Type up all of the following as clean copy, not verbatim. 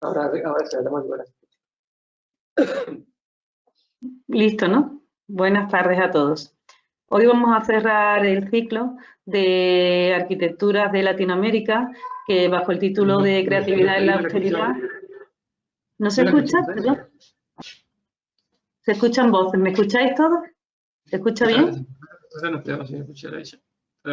Ahora se más buenas. Listo, ¿no? Buenas tardes a todos. Hoy vamos a cerrar el ciclo de arquitecturas de Latinoamérica, que bajo el título de Creatividad en la Austeridad. ¿No se escucha? ¿Perdón? ¿Se escuchan voces? ¿Me escucháis todos? ¿Se escucha bien?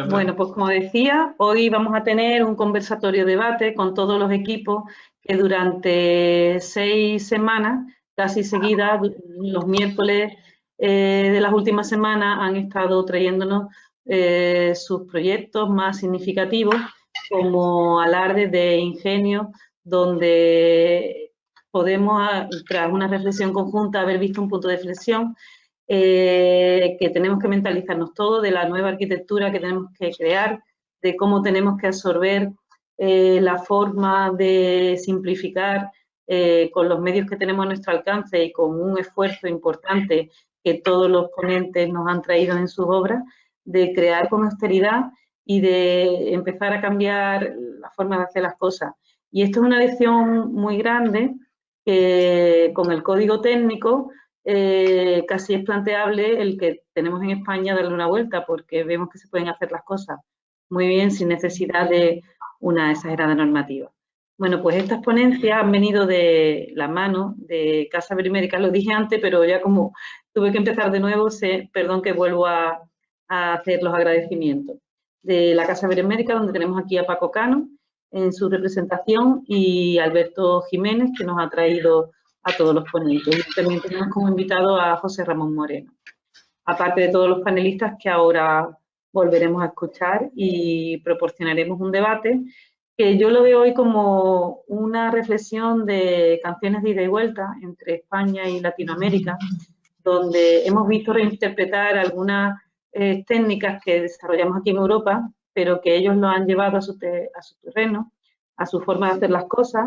Bueno, pues como decía, hoy vamos a tener un conversatorio debate con todos los equipos que durante 6 semanas, casi seguidas, los miércoles de las últimas semanas, han estado trayéndonos sus proyectos más significativos como alardes de ingenio, donde podemos, tras una reflexión conjunta, haber visto un punto de flexión que tenemos que mentalizarnos todo de la nueva arquitectura que tenemos que crear, de cómo tenemos que absorber la forma de simplificar con los medios que tenemos a nuestro alcance y con un esfuerzo importante que todos los ponentes nos han traído en sus obras, de crear con austeridad y de empezar a cambiar la forma de hacer las cosas. Y esto es una lección muy grande que con el código técnico casi es planteable el que tenemos en España darle una vuelta, porque vemos que se pueden hacer las cosas muy bien sin necesidad de una exagerada normativa. Bueno, pues estas ponencias han venido de la mano de Casa Berimérica, lo dije antes, pero ya como tuve que empezar de nuevo, perdón que vuelvo a hacer los agradecimientos. De la Casa Berimérica, donde tenemos aquí a Paco Cano en su representación y Alberto Jiménez, que nos ha traído a todos los ponentes. Y también tenemos como invitado a José Ramón Moreno, aparte de todos los panelistas que ahora volveremos a escuchar y proporcionaremos un debate que yo lo veo hoy como una reflexión de canciones de ida y vuelta entre España y Latinoamérica, donde hemos visto reinterpretar algunas técnicas que desarrollamos aquí en Europa, pero que ellos lo han llevado a su terreno, a su forma de hacer las cosas,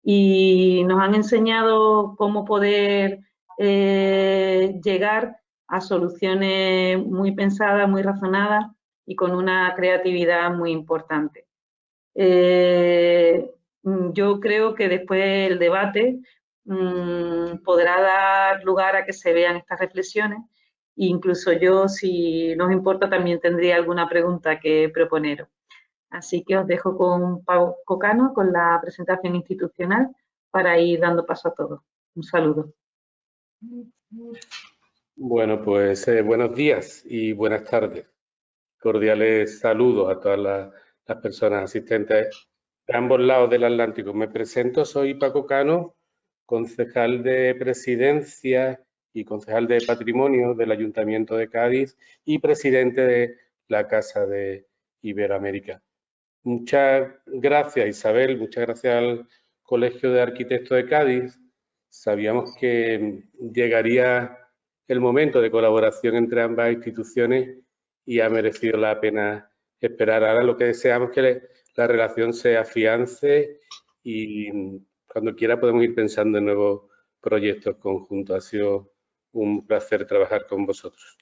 y nos han enseñado cómo poder llegar a soluciones muy pensadas, muy razonadas y con una creatividad muy importante. Yo creo que después el debate podrá dar lugar a que se vean estas reflexiones. Incluso yo, si nos importa, también tendría alguna pregunta que proponeros. Así que os dejo con Pau Cocano, con la presentación institucional, para ir dando paso a todos. Un saludo. Bueno, pues buenos días y buenas tardes. Cordiales saludos a todas las personas asistentes de ambos lados del Atlántico. Me presento, soy Paco Cano, concejal de Presidencia y concejal de Patrimonio del Ayuntamiento de Cádiz y presidente de la Casa de Iberoamérica. Muchas gracias, Isabel, muchas gracias al Colegio de Arquitectos de Cádiz. Sabíamos que llegaría el momento de colaboración entre ambas instituciones y ha merecido la pena esperar. Ahora lo que deseamos es que la relación se afiance y cuando quiera podemos ir pensando en nuevos proyectos conjuntos. Ha sido un placer trabajar con vosotros.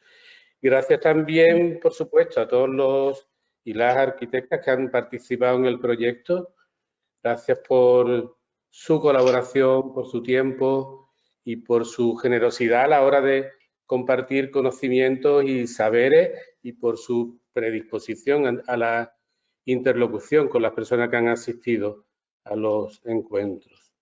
Gracias también, por supuesto, a todos los y las arquitectas que han participado en el proyecto. Gracias por su colaboración, por su tiempo y por su generosidad a la hora de compartir conocimientos y saberes y por su predisposición a la interlocución con las personas que han asistido a los encuentros.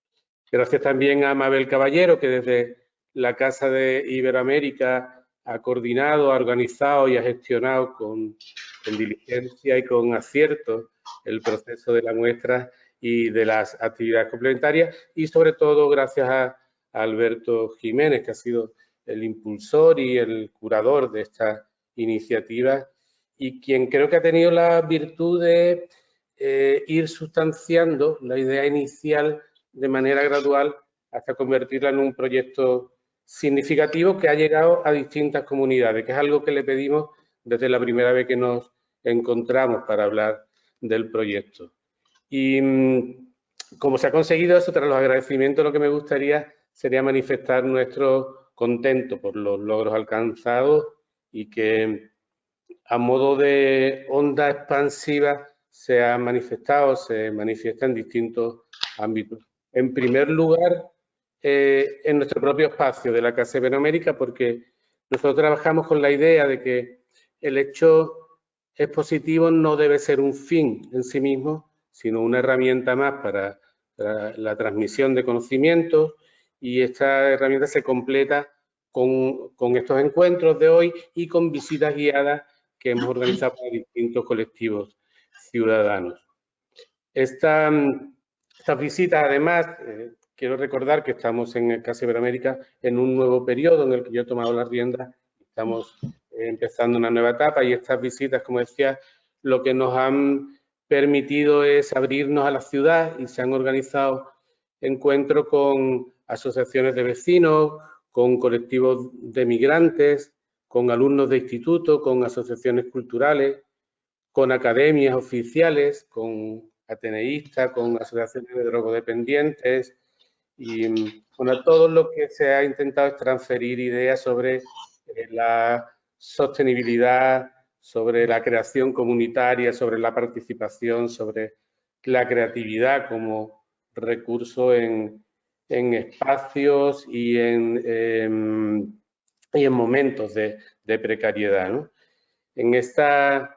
Gracias también a Mabel Caballero, que desde la Casa de Iberoamérica ha coordinado, ha organizado y ha gestionado con diligencia y con acierto el proceso de la muestra y de las actividades complementarias, y sobre todo gracias a Alberto Jiménez, que ha sido el impulsor y el curador de esta iniciativa y quien creo que ha tenido la virtud de ir sustanciando la idea inicial de manera gradual hasta convertirla en un proyecto significativo que ha llegado a distintas comunidades, que es algo que le pedimos desde la primera vez que nos encontramos para hablar del proyecto. Y como se ha conseguido eso, tras los agradecimientos, lo que me gustaría sería manifestar nuestro contento por los logros alcanzados y que a modo de onda expansiva se ha manifestado, se manifiesta en distintos ámbitos En primer lugar, en nuestro propio espacio de la Casa Iberoamérica, porque nosotros trabajamos con la idea de que el hecho expositivo no debe ser un fin en sí mismo, sino una herramienta más para la transmisión de conocimientos, y esta herramienta se completa con estos encuentros de hoy y con visitas guiadas que hemos organizado para distintos colectivos ciudadanos. Estas visitas, además, quiero recordar que estamos en Casa Iberoamérica en un nuevo periodo en el que yo he tomado las riendas. Estamos empezando una nueva etapa y estas visitas, como decía, lo que nos han permitido es abrirnos a la ciudad, y se han organizado encuentros con asociaciones de vecinos, con colectivos de migrantes, con alumnos de institutos, con asociaciones culturales, con academias oficiales, con ateneístas, con asociaciones de drogodependientes, y bueno, todo lo que se ha intentado es transferir ideas sobre la sostenibilidad, sobre la creación comunitaria, sobre la participación, sobre la creatividad como recurso en espacios y en momentos de precariedad, ¿no? En esta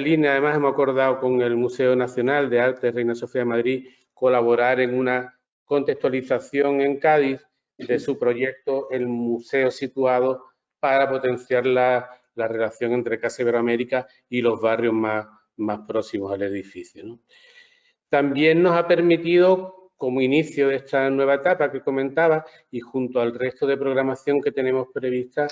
línea, además, hemos acordado con el Museo Nacional de Arte Reina Sofía de Madrid colaborar en una contextualización en Cádiz de su proyecto El Museo Situado, para potenciar la relación entre Casa Iberoamérica y los barrios más próximos al edificio, ¿no? También nos ha permitido, como inicio de esta nueva etapa que comentaba, y junto al resto de programación que tenemos prevista,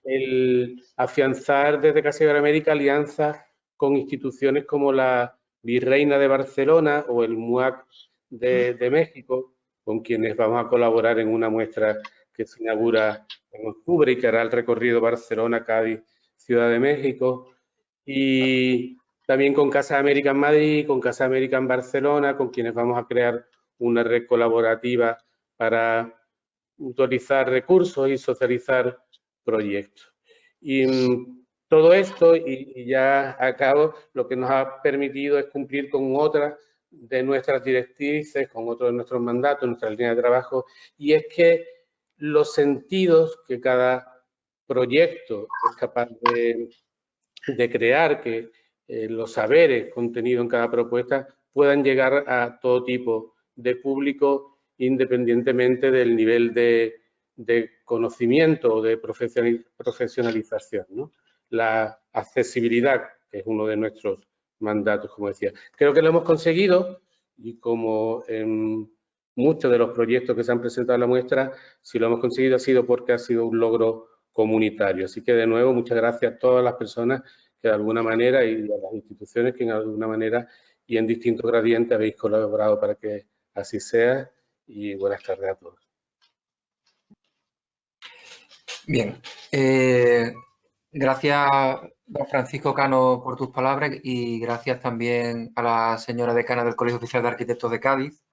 el afianzar desde Casa Iberoamérica alianzas con instituciones como la Virreina de Barcelona o el MUAC de México, con quienes vamos a colaborar en una muestra que se inaugura en octubre y que hará el recorrido Barcelona, Cádiz, Ciudad de México, y también con Casa América en Madrid, con Casa América en Barcelona, con quienes vamos a crear una red colaborativa para utilizar recursos y socializar proyectos. Y todo esto, y ya acabo, lo que nos ha permitido es cumplir con otras de nuestras directrices, con otros de nuestros mandatos, nuestra línea de trabajo, y es que los sentidos que cada proyecto es capaz de crear, que los saberes contenidos en cada propuesta puedan llegar a todo tipo de público, independientemente del nivel de conocimiento o de profesionalización, ¿no? La accesibilidad, que es uno de nuestros mandatos, como decía. Creo que lo hemos conseguido, y como en muchos de los proyectos que se han presentado en la muestra, si lo hemos conseguido ha sido porque ha sido un logro comunitario. Así que, de nuevo, muchas gracias a todas las personas que de alguna manera, y a las instituciones que de alguna manera y en distintos gradientes habéis colaborado para que así sea, y buenas tardes a todos. Bien, gracias, don Francisco Cano, por tus palabras, y gracias también a la señora decana del Colegio Oficial de Arquitectos de Cádiz.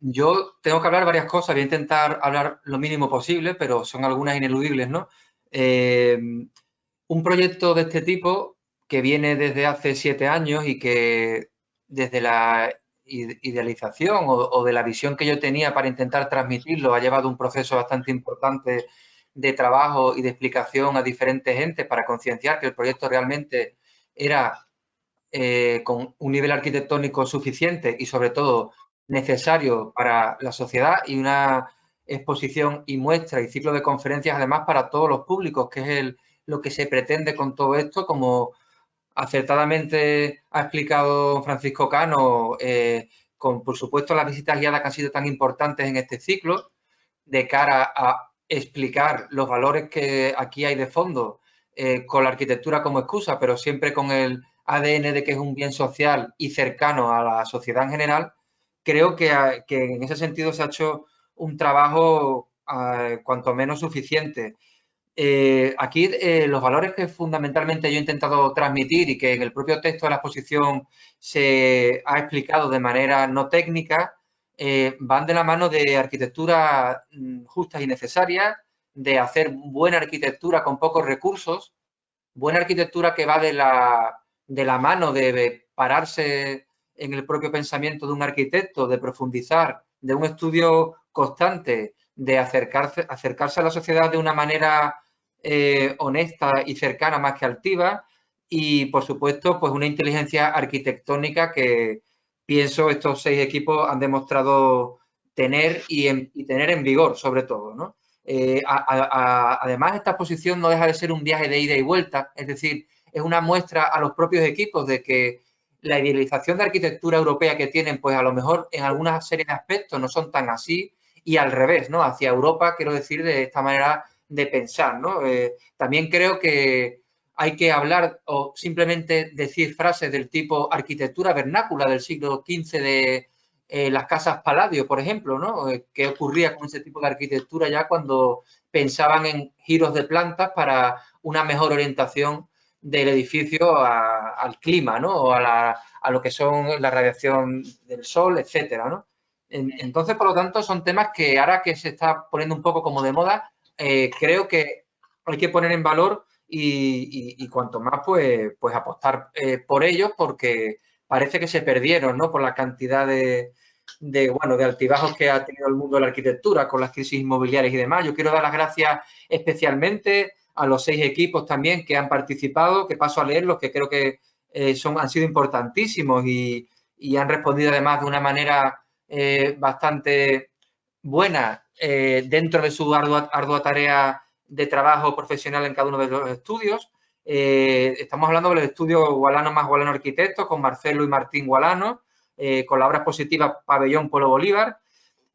Yo tengo que hablar varias cosas, voy a intentar hablar lo mínimo posible, pero son algunas ineludibles, ¿no? Un proyecto de este tipo, que viene desde hace 7 años y que desde la idealización o de la visión que yo tenía para intentar transmitirlo, ha llevado un proceso bastante importante de trabajo y de explicación a diferentes entes para concienciar que el proyecto realmente era con un nivel arquitectónico suficiente y, sobre todo, necesario para la sociedad, y una exposición y muestra y ciclo de conferencias, además, para todos los públicos, que es lo que se pretende con todo esto, como acertadamente ha explicado Francisco Cano, con, por supuesto, las visitas guiadas que han sido tan importantes en este ciclo, de cara a explicar los valores que aquí hay de fondo, con la arquitectura como excusa, pero siempre con el ADN de que es un bien social y cercano a la sociedad en general. Creo que en ese sentido se ha hecho un trabajo cuanto menos suficiente. Aquí los valores que fundamentalmente yo he intentado transmitir, y que en el propio texto de la exposición se ha explicado de manera no técnica, van de la mano de arquitectura justas y necesarias, de hacer buena arquitectura con pocos recursos, buena arquitectura que va de la mano de pararse en el propio pensamiento de un arquitecto, de profundizar, de un estudio constante, de acercarse a la sociedad de una manera honesta y cercana más que altiva, y, por supuesto, pues una inteligencia arquitectónica que pienso estos 6 equipos han demostrado tener y tener en vigor, sobre todo, ¿no? Además, esta exposición no deja de ser un viaje de ida y vuelta, es decir, es una muestra a los propios equipos de que la idealización de arquitectura europea que tienen, pues a lo mejor en alguna serie de aspectos no son tan así, y al revés, ¿no? Hacia Europa, quiero decir, de esta manera de pensar, ¿no? También creo que hay que hablar o simplemente decir frases del tipo arquitectura vernácula del siglo XV de las casas Palladio, por ejemplo, ¿no? ¿Qué ocurría con ese tipo de arquitectura ya cuando pensaban en giros de plantas para una mejor orientación del edificio al clima, ¿no? O a lo que son la radiación del sol, etcétera, ¿no? Entonces, por lo tanto, son temas que ahora que se está poniendo un poco como de moda, creo que hay que poner en valor y cuanto más, pues apostar por ellos, porque parece que se perdieron, ¿no? Por la cantidad de altibajos que ha tenido el mundo de la arquitectura con las crisis inmobiliarias y demás. Yo quiero dar las gracias especialmente a los 6 equipos también que han participado, que paso a leerlos, que creo que han sido importantísimos y han respondido además de una manera bastante buena dentro de su ardua tarea de trabajo profesional en cada uno de los estudios. Estamos hablando del estudio Gualano más Gualano Arquitectos, con Marcelo y Martín Gualano, con la obra expositiva Pabellón Pueblo Bolívar,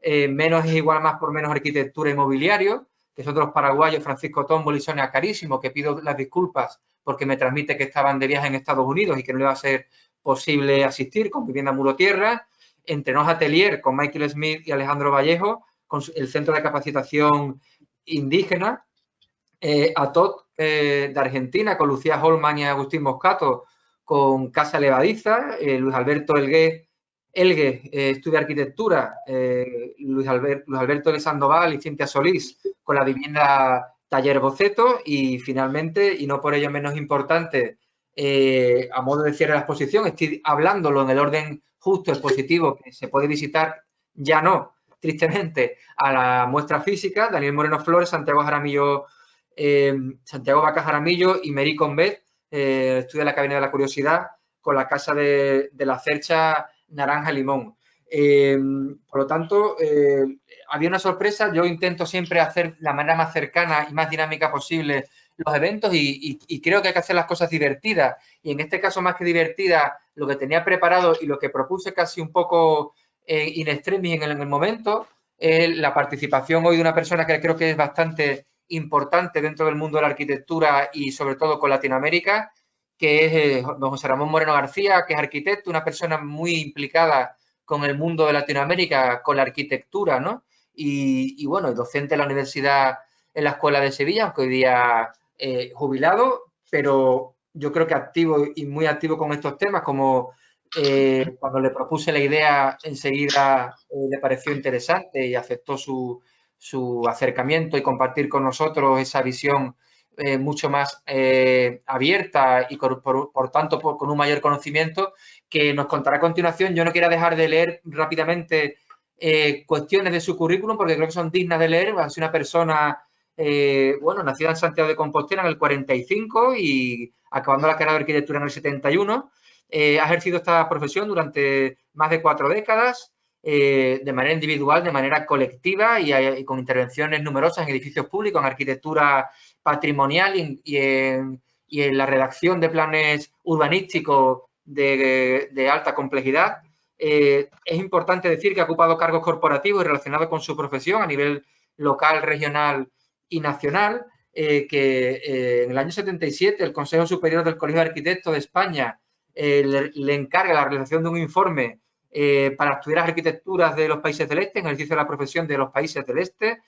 Menos es igual más por menos arquitectura y mobiliario, que son de los paraguayos Francisco Tómboli y Sonia Carísimo, que pido las disculpas porque me transmite que estaban de viaje en Estados Unidos y que no le va a ser posible asistir, con Vivienda Muro Tierra, Entre Nos Atelier con Michael Smith y Alejandro Vallejo, con el Centro de Capacitación Indígena, ATOT de Argentina, con Lucía Holman y Agustín Moscato, con Casa Levadiza, Luis Alberto Elgue, estudia arquitectura, Luis Alberto de Sandoval y Cintia Solís, con la vivienda Taller Boceto, y finalmente, y no por ello menos importante, a modo de cierre de la exposición, estoy hablándolo en el orden justo, expositivo, que se puede visitar, ya no, tristemente, a la muestra física, Daniel Moreno Flores, Santiago Jaramillo, Santiago Vaca Jaramillo y Mary Convet, estudia la Cabina de la Curiosidad, con la Casa de la Cercha Naranja Limón. Por lo tanto, había una sorpresa. Yo intento siempre hacer la manera más cercana y más dinámica posible los eventos y creo que hay que hacer las cosas divertidas. Y en este caso, más que divertida, lo que tenía preparado y lo que propuse casi un poco in extremis en el momento, la participación hoy de una persona que creo que es bastante importante dentro del mundo de la arquitectura y sobre todo con Latinoamérica, que es don José Ramón Moreno García, que es arquitecto, una persona muy implicada con el mundo de Latinoamérica, con la arquitectura, ¿no? Y bueno, docente en la universidad, en la Escuela de Sevilla, aunque hoy día jubilado, pero yo creo que activo y muy activo con estos temas, como cuando le propuse la idea, enseguida le pareció interesante y aceptó su acercamiento y compartir con nosotros esa visión mucho más abierta y por tanto con un mayor conocimiento, que nos contará a continuación. Yo no quiero dejar de leer rápidamente cuestiones de su currículum porque creo que son dignas de leer. Es una persona, nacida en Santiago de Compostela en el 45 y acabando la carrera de arquitectura en el 71. Ha ejercido esta profesión durante más de 4 décadas. De manera individual, de manera colectiva y con intervenciones numerosas en edificios públicos, en arquitectura patrimonial y en la redacción de planes urbanísticos de alta complejidad. Es importante decir que ha ocupado cargos corporativos y relacionados con su profesión a nivel local, regional y nacional, que en el año 77 el Consejo Superior del Colegio de Arquitectos de España le encarga la realización de un informe para estudiar las arquitecturas de los países del este, en el ejercicio de la profesión de los países del este,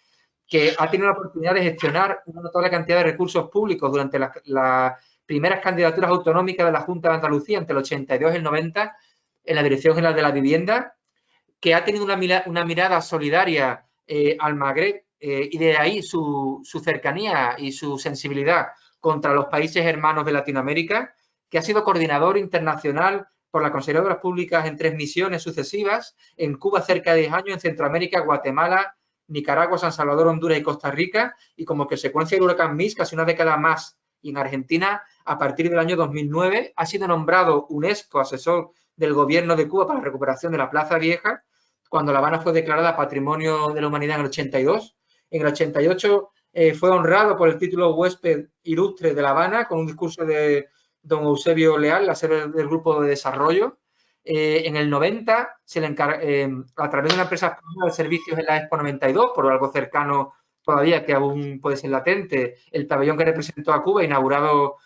que ha tenido la oportunidad de gestionar una notable cantidad de recursos públicos durante las primeras candidaturas autonómicas de la Junta de Andalucía entre el 82 y el 90 en la Dirección General de la Vivienda, que ha tenido una mirada solidaria al Magreb y de ahí su cercanía y su sensibilidad contra los países hermanos de Latinoamérica, que ha sido coordinador internacional por la Consejería de Obras Públicas en 3 misiones sucesivas, en Cuba cerca de 10 años, en Centroamérica, Guatemala, Nicaragua, San Salvador, Honduras y Costa Rica, y como consecuencia del huracán Mitch, casi una década más, y en Argentina, a partir del año 2009, ha sido nombrado UNESCO asesor del Gobierno de Cuba para la recuperación de la Plaza Vieja, cuando La Habana fue declarada Patrimonio de la Humanidad en el 82. En el 88 fue honrado por el título Huésped Ilustre de La Habana con un discurso de don Eusebio Leal, la sede del Grupo de Desarrollo. En el 90, a través de una empresa española de servicios en la Expo 92, por algo cercano todavía que aún puede ser latente, el pabellón que representó a Cuba, inaugurado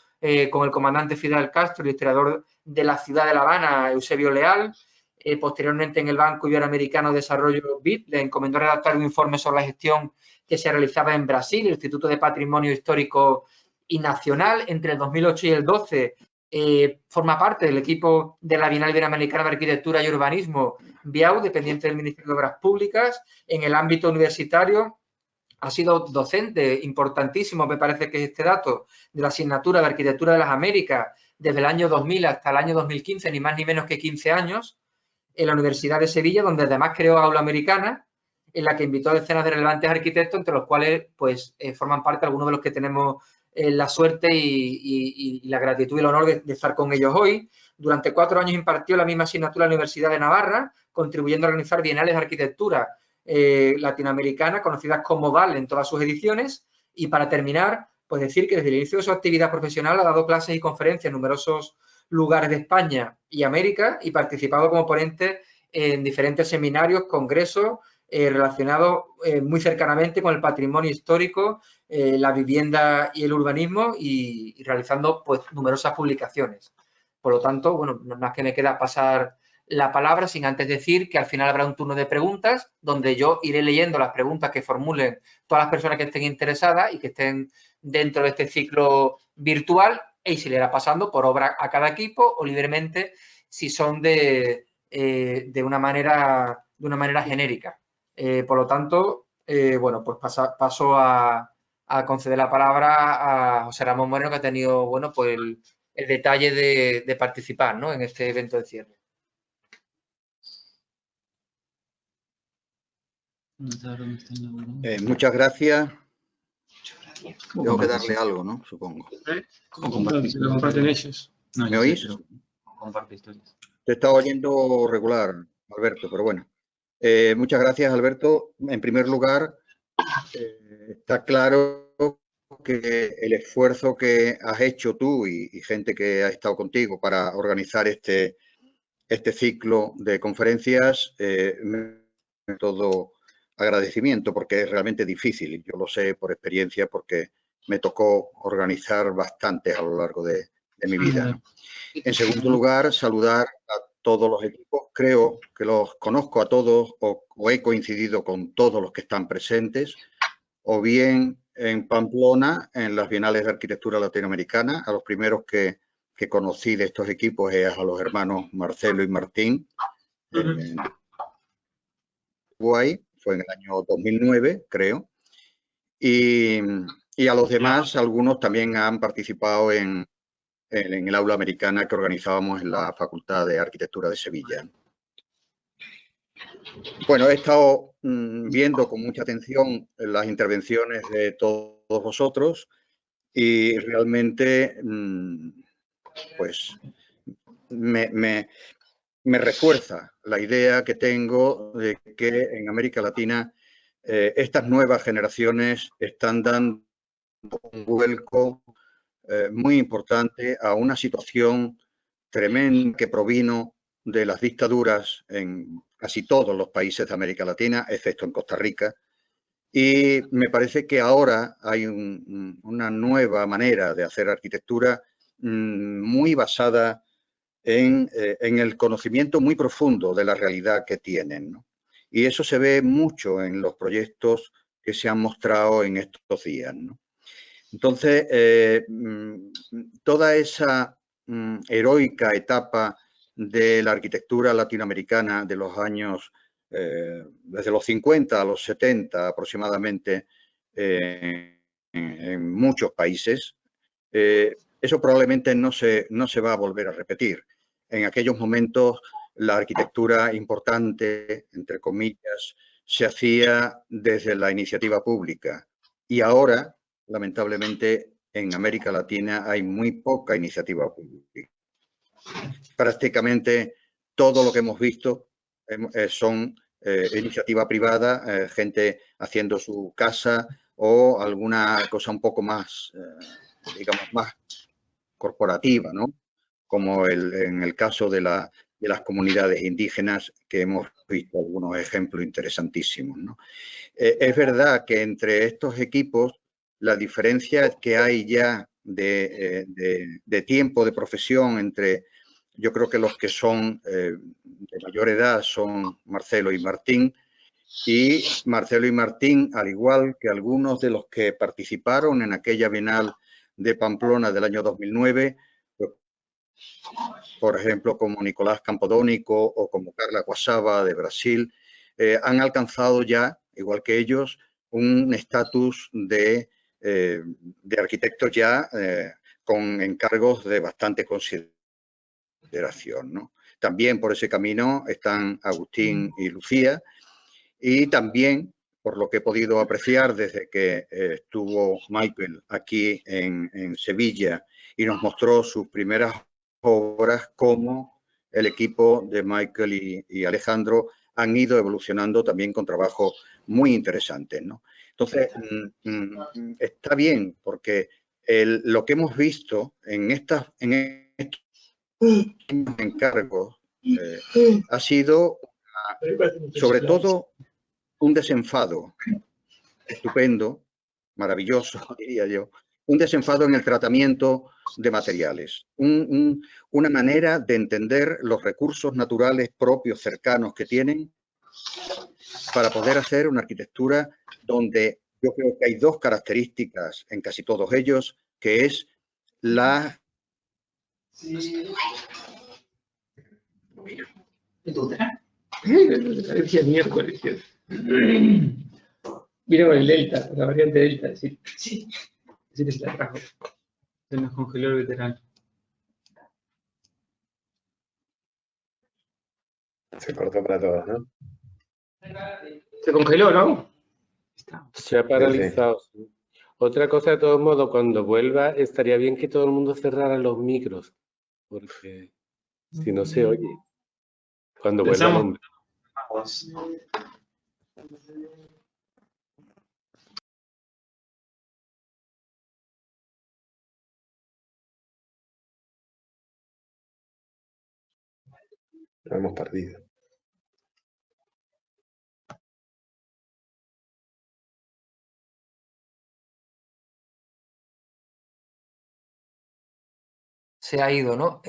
con el comandante Fidel Castro, el historiador de la ciudad de La Habana, Eusebio Leal. Posteriormente, en el Banco Iberoamericano de Desarrollo BID, le encomendó redactar un informe sobre la gestión que se realizaba en Brasil, el Instituto de Patrimonio Histórico y Nacional. Entre el 2008 y el 12 forma parte del equipo de la Bienal Iberoamericana de Arquitectura y Urbanismo, BIAU, dependiente del Ministerio de Obras Públicas. En el ámbito universitario ha sido docente importantísimo, me parece que es este dato, de la asignatura de Arquitectura de las Américas desde el año 2000 hasta el año 2015, ni más ni menos que 15 años, en la Universidad de Sevilla, donde además creó Aula Americana, en la que invitó a decenas de relevantes arquitectos, entre los cuales pues forman parte algunos de los que tenemos la suerte y la gratitud y el honor de estar con ellos hoy. Durante 4 años impartió la misma asignatura en la Universidad de Navarra, contribuyendo a organizar bienales de arquitectura latinoamericana, conocidas como VAL en todas sus ediciones. Y para terminar, pues decir que desde el inicio de su actividad profesional ha dado clases y conferencias en numerosos lugares de España y América y participado como ponente en diferentes seminarios, congresos relacionados muy cercanamente con el patrimonio histórico, la vivienda y el urbanismo y realizando pues numerosas publicaciones. Por lo tanto, bueno, no más que me queda pasar la palabra sin antes decir que al final habrá un turno de preguntas donde yo iré leyendo las preguntas que formulen todas las personas que estén interesadas y que estén dentro de este ciclo virtual y se le irá pasando por obra a cada equipo o libremente si son de una manera genérica. Por lo tanto, bueno, pues paso a conceder la palabra a José Ramón Moreno, que ha tenido, bueno, pues el detalle de participar, ¿no?, en este evento de cierre. Muchas gracias. Tengo que darle algo, ¿no? Supongo. ¿Me oís? Te estaba oyendo regular, Alberto, pero bueno. Muchas gracias, Alberto. En primer lugar, está claro que el esfuerzo que has hecho tú y gente que ha estado contigo para organizar este ciclo de conferencias, todo agradecimiento, porque es realmente difícil. Yo lo sé por experiencia, porque me tocó organizar bastante a lo largo de mi vida, ¿no? En segundo lugar, saludar a todos los equipos. Creo que los conozco a todos o he coincidido con todos los que están presentes, o bien en Pamplona, en las Bienales de Arquitectura Latinoamericana. A los primeros que conocí de estos equipos es a los hermanos Marcelo y Martín. En Uruguay, fue en el año 2009, creo. Y a los demás, algunos también han participado en el aula americana que organizábamos en la Facultad de Arquitectura de Sevilla. Bueno, he estado viendo con mucha atención las intervenciones de todos vosotros y realmente pues me refuerza la idea que tengo de que en América Latina estas nuevas generaciones están dando un vuelco muy importante a una situación tremenda que provino de las dictaduras en casi todos los países de América Latina, excepto en Costa Rica. Y me parece que ahora hay una nueva manera de hacer arquitectura muy basada en el conocimiento muy profundo de la realidad que tienen, ¿no? Y eso se ve mucho en los proyectos que se han mostrado en estos días, ¿no? Entonces, toda esa heroica etapa de la arquitectura latinoamericana de los años, desde los 50 a los 70 aproximadamente, en muchos países, eso probablemente no se va a volver a repetir. en aquellos momentos la arquitectura importante, entre comillas, se hacía desde la iniciativa pública. Y ahora, lamentablemente, en América Latina hay muy poca iniciativa pública. Prácticamente todo lo que hemos visto son iniciativa privada, gente haciendo su casa o alguna cosa un poco más, digamos, más corporativa, ¿no? Como en el caso de las comunidades indígenas, que hemos visto algunos ejemplos interesantísimos, ¿no? Es verdad que entre estos equipos la diferencia que hay ya de tiempo de profesión entre, yo creo que los que son de mayor edad son Marcelo y Martín, y Marcelo y Martín, al igual que algunos de los que participaron en aquella Bienal de Pamplona del año 2009, pues, por ejemplo, como Nicolás Campodónico o como Carla Guasaba de Brasil, han alcanzado ya, igual que ellos, un estatus de arquitectos ya con encargos de bastante consideración, ¿no? También por ese camino están Agustín y Lucía, y también, por lo que he podido apreciar desde que estuvo Michael aquí en Sevilla y nos mostró sus primeras obras, como el equipo de Michael y Alejandro han ido evolucionando también con trabajos muy interesantes, ¿no? Entonces, está bien, porque lo que hemos visto en estos encargos ha sido, sobre todo, un desenfado estupendo, maravilloso, diría yo, un desenfado en el tratamiento de materiales, una manera de entender los recursos naturales propios, cercanos que tienen, para poder hacer una arquitectura donde yo creo que hay dos características en casi todos ellos, que es la... miércoles. Vino con el Delta, la variante Delta, sí. Sí. Sí, se la trajo. Se nos congeló el veterano. Se cortó para todos, ¿no? Se congeló, ¿no? Se ha paralizado. Sí. Otra cosa, de todos modos, cuando vuelva, estaría bien que todo el mundo cerrara los micros, porque si no se oye. Cuando vuelva el hombre. Lo hemos perdido. Se ha ido, ¿no?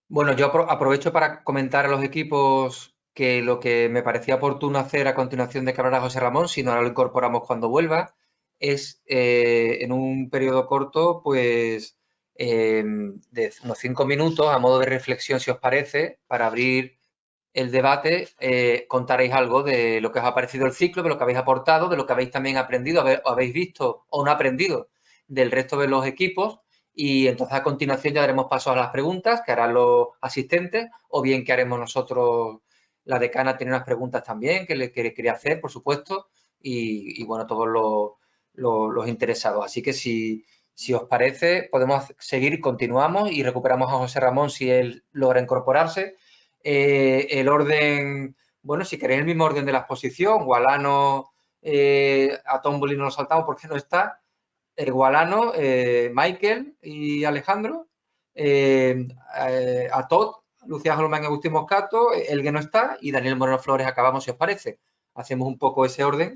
Bueno, yo aprovecho para comentar a los equipos que lo que me parecía oportuno hacer a continuación de que hablara José Ramón, si no ahora lo incorporamos cuando vuelva, es en un periodo corto, pues de unos 5 minutos, a modo de reflexión, si os parece, para abrir el debate, contaréis algo de lo que os ha parecido el ciclo, de lo que habéis aportado, de lo que habéis también aprendido, o habéis visto o no aprendido del resto de los equipos. Y entonces a continuación ya daremos paso a las preguntas que harán los asistentes, o bien que haremos nosotros. La decana tiene unas preguntas también que le quería hacer, por supuesto, y bueno, todos los interesados. Así que si os parece, podemos seguir, continuamos y recuperamos a José Ramón si él logra incorporarse. El orden, bueno, si queréis el mismo orden de la exposición, Gualano, a Tomboli no lo saltamos porque no está. Gualano, Michael y Alejandro, a Todd, Lucía Jolomán y Agustín Moscato, el que no está, y Daniel Moreno Flores acabamos, si os parece. Hacemos un poco ese orden.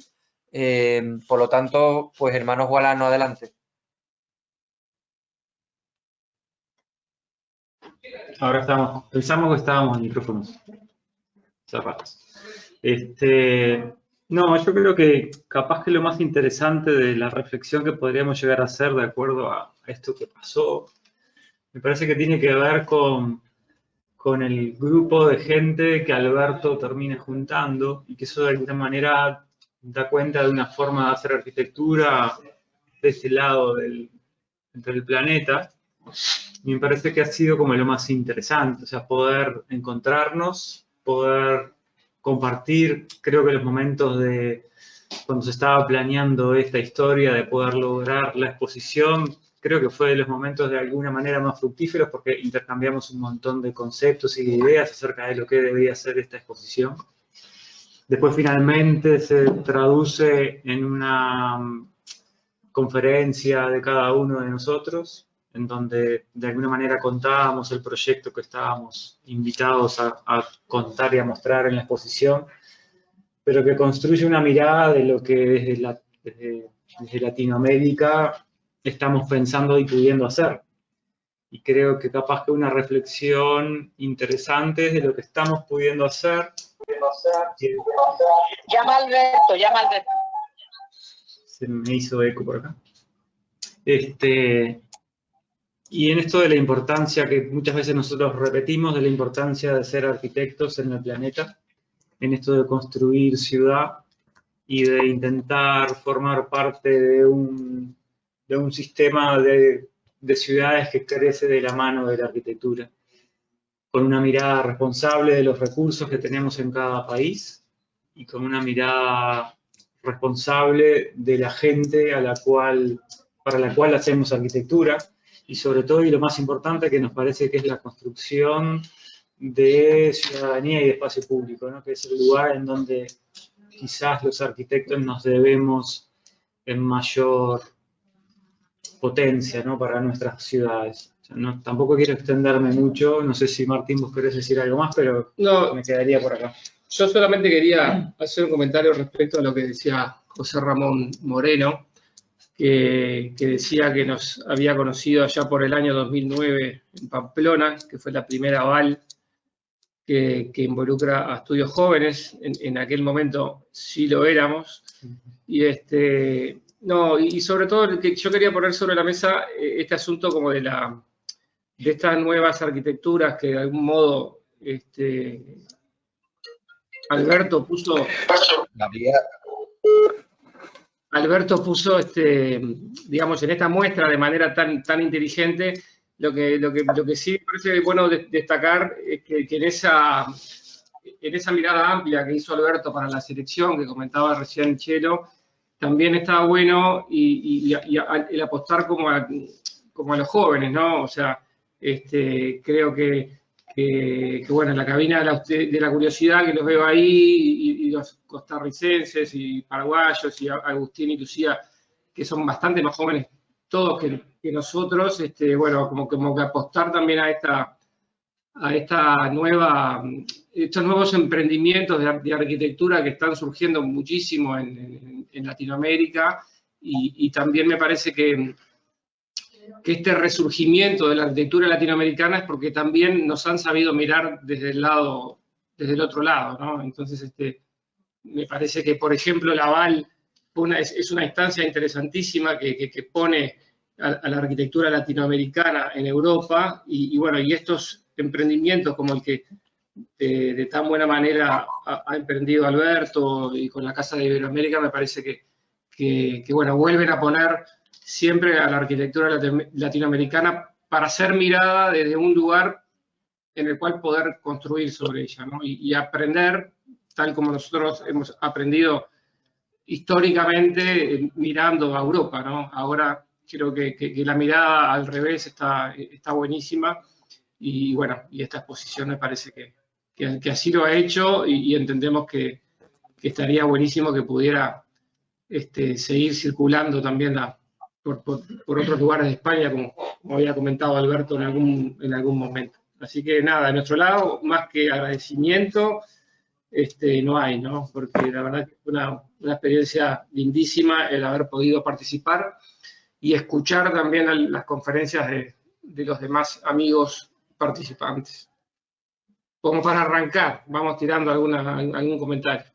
Por lo tanto, pues hermanos Gualano, adelante. Ahora pensamos que estábamos en micrófonos cerrados. No, yo creo que capaz que lo más interesante de la reflexión que podríamos llegar a hacer de acuerdo a esto que pasó, me parece que tiene que ver con el grupo de gente que Alberto termina juntando, y que eso de alguna manera da cuenta de una forma de hacer arquitectura de este lado del planeta, Y me parece que ha sido como lo más interesante, o sea, poder encontrarnos, poder compartir, creo que los momentos de cuando se estaba planeando esta historia, de poder lograr la exposición, creo que fue de los momentos de alguna manera más fructíferos porque intercambiamos un montón de conceptos y de ideas acerca de lo que debía ser esta exposición. Después finalmente se traduce en una conferencia de cada uno de nosotros, en donde de alguna manera contábamos el proyecto que estábamos invitados a contar y a mostrar en la exposición, pero que construye una mirada de lo que desde Latinoamérica estamos pensando y pudiendo hacer. Y creo que capaz que una reflexión interesante de lo que estamos pudiendo hacer. Llama Alberto, llama Alberto. Se me hizo eco por acá. Y en esto de la importancia que muchas veces nosotros repetimos, de la importancia de ser arquitectos en el planeta, en esto de construir ciudad y de intentar formar parte de un sistema de ciudades que crece de la mano de la arquitectura, con una mirada responsable de los recursos que tenemos en cada país y con una mirada responsable de la gente para la cual hacemos arquitectura, y sobre todo, y lo más importante, que nos parece que es la construcción de ciudadanía y de espacio público, ¿no? Que es el lugar en donde quizás los arquitectos nos debemos en mayor potencia, ¿no? Para nuestras ciudades. O sea, tampoco quiero extenderme mucho, no sé si Martín vos querés decir algo más, pero no, me quedaría por acá. Yo solamente quería hacer un comentario respecto a lo que decía José Ramón Moreno, que decía que nos había conocido allá por el año 2009 en Pamplona, que fue la primera aval que involucra a estudios jóvenes. En aquel momento sí lo éramos. Y y sobre todo que yo quería poner sobre la mesa este asunto como de estas nuevas arquitecturas que de algún modo Alberto puso, digamos, en esta muestra de manera tan inteligente. Lo que sí me parece bueno destacar es que en esa mirada amplia que hizo Alberto para la selección, que comentaba recién Chelo, también está bueno y el apostar como a los jóvenes, ¿no? O sea, creo que bueno, en la cabina de la curiosidad que los veo ahí, y los costarricenses y paraguayos y Agustín y Lucía, que son bastante más jóvenes todos que nosotros, bueno, como que apostar también a estos nuevos emprendimientos de arquitectura que están surgiendo muchísimo en Latinoamérica, y también me parece que este resurgimiento de la arquitectura latinoamericana es porque también nos han sabido mirar desde el otro lado, ¿no? Entonces, me parece que, por ejemplo, la Aval es una instancia interesantísima que pone a la arquitectura latinoamericana en Europa, y bueno, y estos emprendimientos como el que de tan buena manera ha emprendido Alberto y con la Casa de Iberoamérica, me parece que bueno, vuelven a poner siempre a la arquitectura latinoamericana para ser mirada desde un lugar en el cual poder construir sobre ella, ¿no? Y aprender, tal como nosotros hemos aprendido históricamente mirando a Europa, ¿no? Ahora creo que la mirada al revés está buenísima, y bueno, y esta exposición me parece que así lo ha hecho, y entendemos que estaría buenísimo que pudiera seguir circulando también por otros lugares de España, como había comentado Alberto en algún momento. Así que nada, de nuestro lado, más que agradecimiento, no hay, ¿no? Porque la verdad que fue una experiencia lindísima el haber podido participar y escuchar también las conferencias de los demás amigos participantes. Como para arrancar, vamos tirando algún comentario.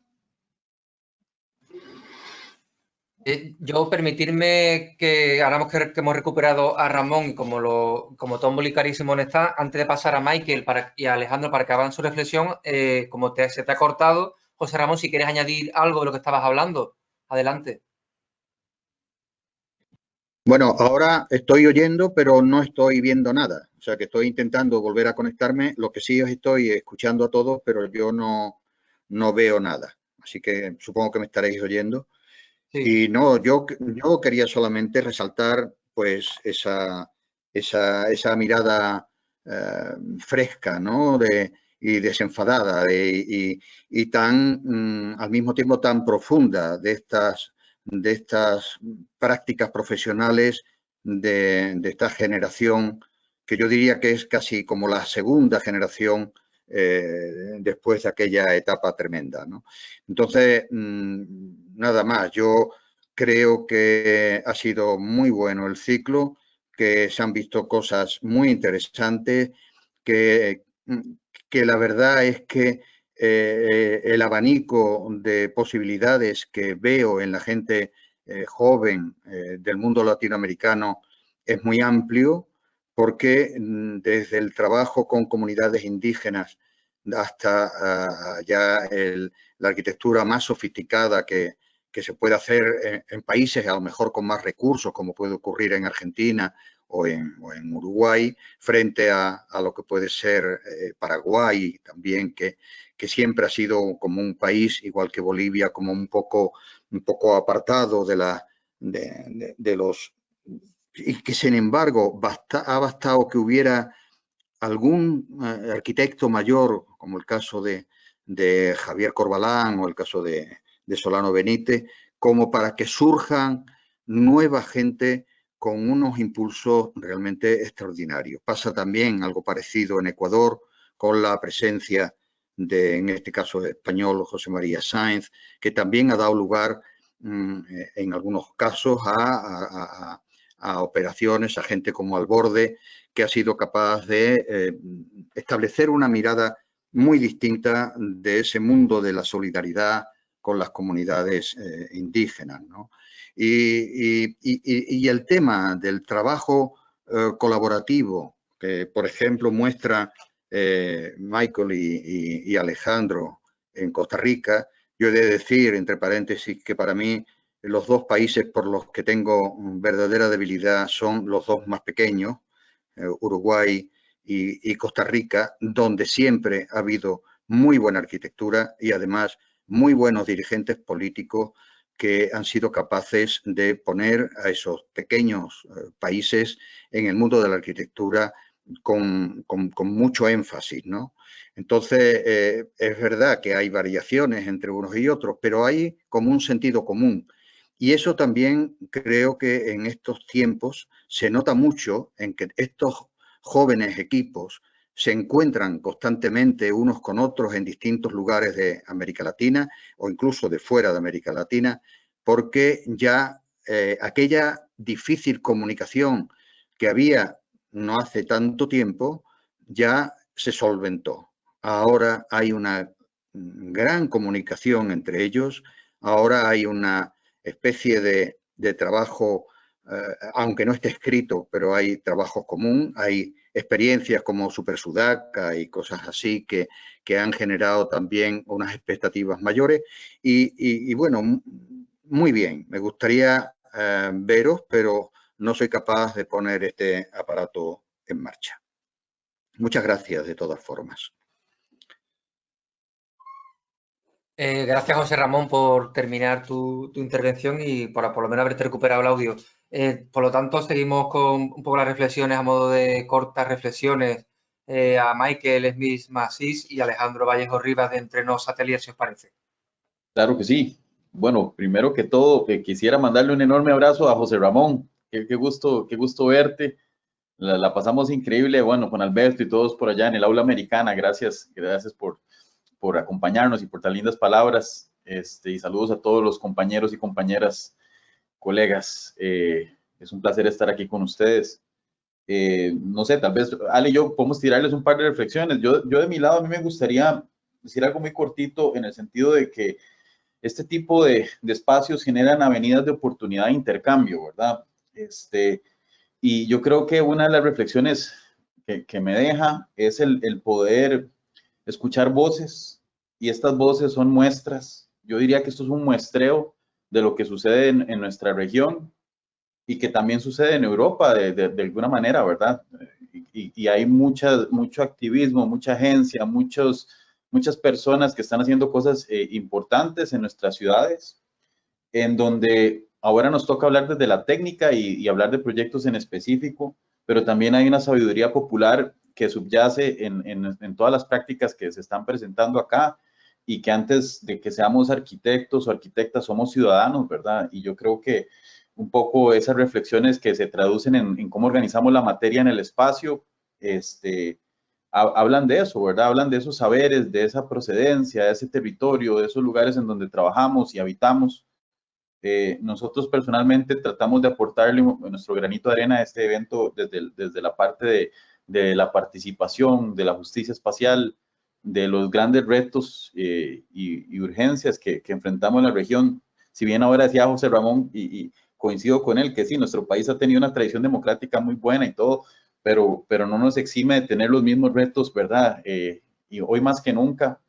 Yo permitirme que ahora que hemos recuperado a Ramón, y como Tómbolo y Carísimo no está, antes de pasar a Michael y a Alejandro para que hagan su reflexión, como se te ha cortado, José Ramón, si quieres añadir algo de lo que estabas hablando, adelante. Bueno, ahora estoy oyendo, pero no estoy viendo nada. O sea que estoy intentando volver a conectarme. Lo que sí os estoy escuchando a todos, pero yo no veo nada. Así que supongo que me estaréis oyendo. Sí. Y no, yo quería solamente resaltar pues esa mirada fresca, ¿no? Y desenfadada y tan al mismo tiempo tan profunda de estas prácticas profesionales de esta generación que yo diría que es casi como la segunda generación después de aquella etapa tremenda, ¿no? Entonces, nada más, yo creo que ha sido muy bueno el ciclo, que se han visto cosas muy interesantes, que la verdad es que el abanico de posibilidades que veo en la gente joven del mundo latinoamericano es muy amplio, porque desde el trabajo con comunidades indígenas hasta ya la arquitectura más sofisticada que se puede hacer en países a lo mejor con más recursos, como puede ocurrir en Argentina o en Uruguay, frente a lo que puede ser Paraguay también, que siempre ha sido como un país, igual que Bolivia, como un poco apartado de los... Y que sin embargo ha bastado que hubiera algún arquitecto mayor, como el caso de Javier Corbalán o el caso de Solano Benítez, como para que surjan nueva gente con unos impulsos realmente extraordinarios. Pasa también algo parecido en Ecuador con la presencia de, en este caso español, José María Sáenz, que también ha dado lugar en algunos casos a operaciones, a gente como Alborde, que ha sido capaz de establecer una mirada muy distinta de ese mundo de la solidaridad con las comunidades indígenas, ¿no? Y el tema del trabajo colaborativo, que por ejemplo muestra Michael y Alejandro en Costa Rica, yo he de decir, entre paréntesis, que para mí los dos países por los que tengo verdadera debilidad son los dos más pequeños, Uruguay y Costa Rica, donde siempre ha habido muy buena arquitectura y además muy buenos dirigentes políticos que han sido capaces de poner a esos pequeños países en el mundo de la arquitectura con mucho énfasis, ¿no? Entonces, es verdad que hay variaciones entre unos y otros, pero hay como un sentido común. Y eso también creo que en estos tiempos se nota mucho en que estos jóvenes equipos se encuentran constantemente unos con otros en distintos lugares de América Latina o incluso de fuera de América Latina, porque ya aquella difícil comunicación que había no hace tanto tiempo ya se solventó. Ahora hay una gran comunicación entre ellos, ahora hay una especie de trabajo, aunque no esté escrito, pero hay trabajo común, hay experiencias como Super Sudaca y cosas así que han generado también unas expectativas mayores y bueno, muy bien, me gustaría veros, pero no soy capaz de poner este aparato en marcha. Muchas gracias de todas formas. Gracias, José Ramón, por terminar tu intervención y por lo menos haberte recuperado el audio. Por lo tanto, seguimos con un poco las reflexiones a modo de cortas reflexiones a Michael Smith Masís y Alejandro Vallejo Rivas de Entrenos Atelier, si os parece. Claro que sí. Bueno, primero que todo, quisiera mandarle un enorme abrazo a José Ramón. Qué gusto verte. La pasamos increíble, bueno, con Alberto y todos por allá en el aula americana. Gracias por acompañarnos y por tan lindas palabras. Y saludos a todos los compañeros y compañeras, colegas. Es un placer estar aquí con ustedes. No sé, tal vez Ale y yo podemos tirarles un par de reflexiones. Yo de mi lado, a mí me gustaría decir algo muy cortito en el sentido de que este tipo de espacios generan avenidas de oportunidad e intercambio, ¿verdad? Y yo creo que una de las reflexiones que me deja es el poder escuchar voces, y estas voces son muestras. Yo diría que esto es un muestreo de lo que sucede en nuestra región, y que también sucede en Europa de alguna manera, ¿verdad? Y hay mucho activismo, mucha agencia, muchas personas que están haciendo cosas importantes en nuestras ciudades, en donde ahora nos toca hablar desde la técnica y hablar de proyectos en específico, pero también hay una sabiduría popular que subyace en todas las prácticas que se están presentando acá, y que antes de que seamos arquitectos o arquitectas somos ciudadanos, ¿verdad? Y yo creo que un poco esas reflexiones que se traducen en cómo organizamos la materia en el espacio, hablan de eso, ¿verdad? Hablan de esos saberes, de esa procedencia, de ese territorio, de esos lugares en donde trabajamos y habitamos. Nosotros personalmente tratamos de aportarle nuestro granito de arena a este evento desde la parte de la participación, de la justicia espacial, de los grandes retos y urgencias que enfrentamos en la región. Si bien ahora decía José Ramón, y coincido con él, que sí, nuestro país ha tenido una tradición democrática muy buena y todo, pero no nos exime de tener los mismos retos, ¿verdad? Y hoy más que nunca,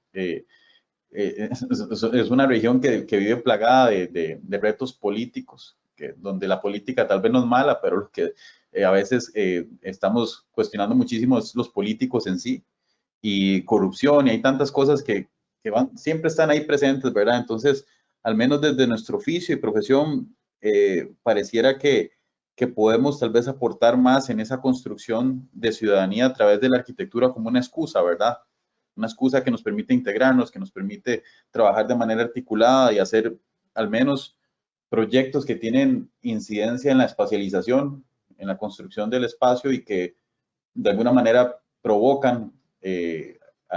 es una región que vive plagada de retos políticos, donde la política tal vez no es mala, pero lo que a veces estamos cuestionando muchísimo es los políticos en sí, y corrupción, y hay tantas cosas que siempre están ahí presentes, ¿verdad? Entonces, al menos desde nuestro oficio y profesión, pareciera que podemos tal vez aportar más en esa construcción de ciudadanía a través de la arquitectura como una excusa, ¿verdad? Una excusa que nos permite integrarnos, que nos permite trabajar de manera articulada y hacer al menos proyectos que tienen incidencia en la espacialización, en la construcción del espacio, y que de alguna manera provocan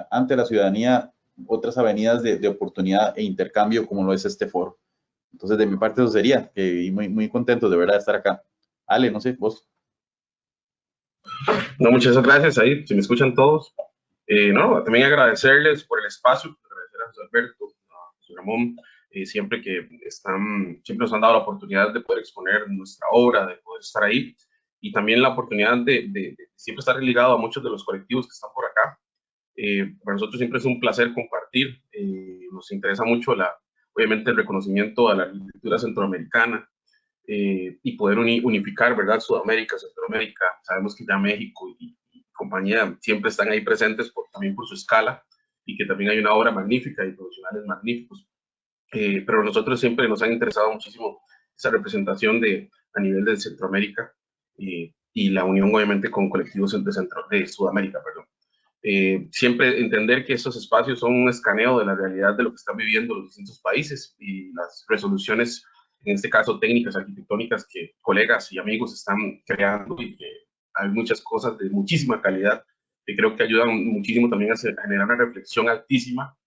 ante la ciudadanía otras avenidas de oportunidad e intercambio, como lo es este foro. Entonces, de mi parte eso sería, y muy contento de verdad de estar acá. Ale, no sé, vos. No, muchas gracias ahí, si me escuchan todos. No, también agradecerles por el espacio, agradecer a José Alberto, a José Ramón, siempre nos han dado la oportunidad de poder exponer nuestra obra, de poder estar ahí, y también la oportunidad de siempre estar ligado a muchos de los colectivos que están por acá. Para nosotros siempre es un placer compartir, nos interesa mucho obviamente el reconocimiento a la arquitectura centroamericana, y poder unificar, ¿verdad? Sudamérica, Centroamérica. Sabemos que ya México y compañía siempre están ahí presentes también por su escala, y que también hay una obra magnífica y profesionales magníficos. Pero a nosotros siempre nos han interesado muchísimo esa representación a nivel de Centroamérica, y la unión obviamente con colectivos de Sudamérica, perdón. Siempre entender que estos espacios son un escaneo de la realidad de lo que están viviendo los distintos países, y las resoluciones, en este caso técnicas arquitectónicas, que colegas y amigos están creando, y que hay muchas cosas de muchísima calidad que creo que ayudan muchísimo también a generar una reflexión altísima,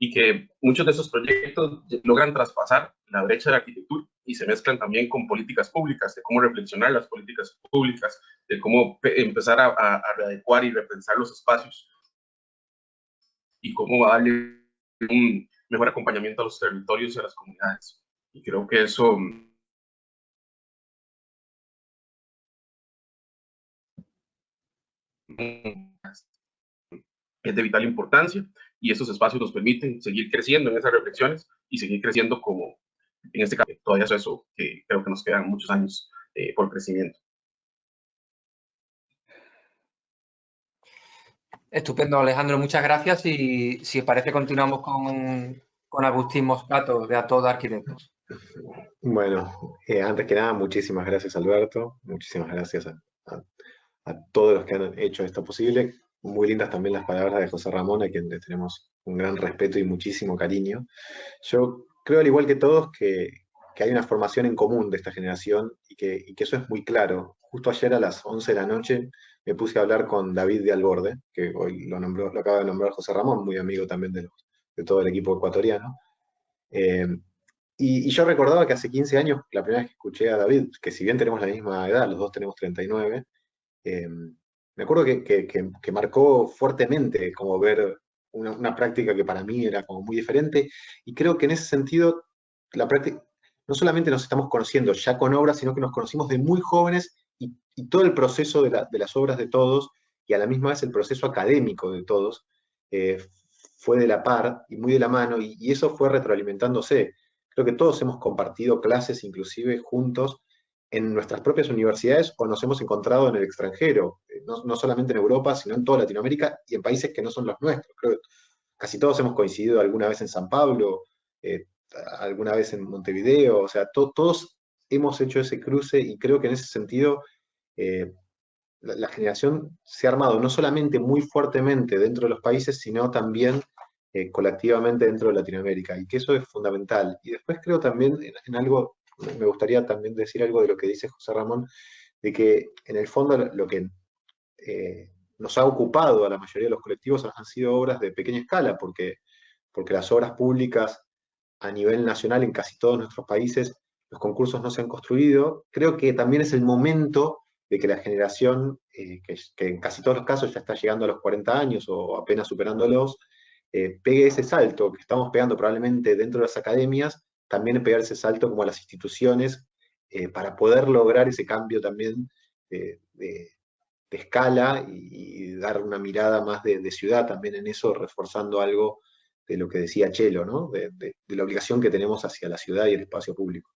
y que muchos de esos proyectos logran traspasar la brecha de la arquitectura y se mezclan también con políticas públicas, de cómo reflexionar las políticas públicas, de cómo empezar a readecuar y repensar los espacios, y cómo darle un mejor acompañamiento a los territorios y a las comunidades. Y creo que eso es de vital importancia, y estos espacios nos permiten seguir creciendo en esas reflexiones y seguir creciendo como, en este caso, todavía es eso que creo que nos quedan muchos años por crecimiento. Estupendo, Alejandro, muchas gracias, y si os parece continuamos con Agustín Moscato, de A Todo Arquitectos. Bueno, antes que nada, muchísimas gracias, Alberto, muchísimas gracias a todos los que han hecho esto posible. Muy lindas también las palabras de José Ramón, a quien le tenemos un gran respeto y muchísimo cariño. Yo creo, al igual que todos, que hay una formación en común de esta generación, y que eso es muy claro. Justo ayer a las 11 de la noche me puse a hablar con David de Alborde, que hoy lo acaba de nombrar José Ramón, muy amigo también de todo el equipo ecuatoriano. Y yo recordaba que hace 15 años, la primera vez que escuché a David, que si bien tenemos la misma edad, los dos tenemos 39, me acuerdo que marcó fuertemente como ver una práctica que para mí era como muy diferente, y creo que en ese sentido la práctica, no solamente nos estamos conociendo ya con obras, sino que nos conocimos de muy jóvenes, y todo el proceso de las obras de todos, y a la misma vez el proceso académico de todos, fue de la par y muy de la mano, y eso fue retroalimentándose. Creo que todos hemos compartido clases inclusive juntos, en nuestras propias universidades o nos hemos encontrado en el extranjero, no solamente en Europa, sino en toda Latinoamérica y en países que no son los nuestros. Creo que casi todos hemos coincidido alguna vez en San Pablo, alguna vez en Montevideo, o sea, todos hemos hecho ese cruce y creo que en ese sentido la generación se ha armado no solamente muy fuertemente dentro de los países, sino también colectivamente dentro de Latinoamérica, y que eso es fundamental. Y después creo también en algo, me gustaría también decir algo de lo que dice José Ramón, de que en el fondo lo que nos ha ocupado a la mayoría de los colectivos han sido obras de pequeña escala, porque las obras públicas a nivel nacional en casi todos nuestros países, los concursos no se han construido. Creo que también es el momento de que la generación, que en casi todos los casos ya está llegando a los 40 años o apenas superándolos, pegue ese salto que estamos pegando probablemente dentro de las academias, también pegar ese salto como a las instituciones, para poder lograr ese cambio también de escala y dar una mirada más de ciudad también en eso, reforzando algo de lo que decía Chelo, ¿no? De la obligación que tenemos hacia la ciudad y el espacio público.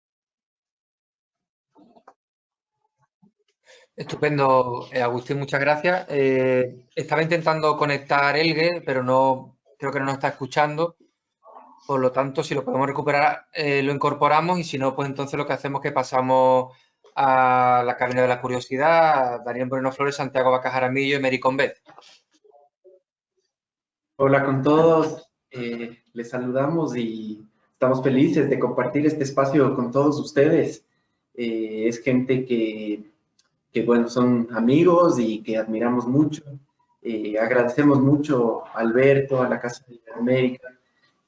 Estupendo, Agustín, muchas gracias. Estaba intentando conectar Elgue, pero no creo que no nos está escuchando. Por lo tanto, si lo podemos recuperar, lo incorporamos, y si no, pues entonces lo que hacemos es que pasamos a la cabina de la curiosidad, Daniel Moreno Flores, Santiago Vaca Jaramillo y Mary Convez. Hola con todos, les saludamos y estamos felices de compartir este espacio con todos ustedes. Es gente que, bueno, son amigos y que admiramos mucho. Agradecemos mucho a Alberto, a la Casa de Iberoamérica,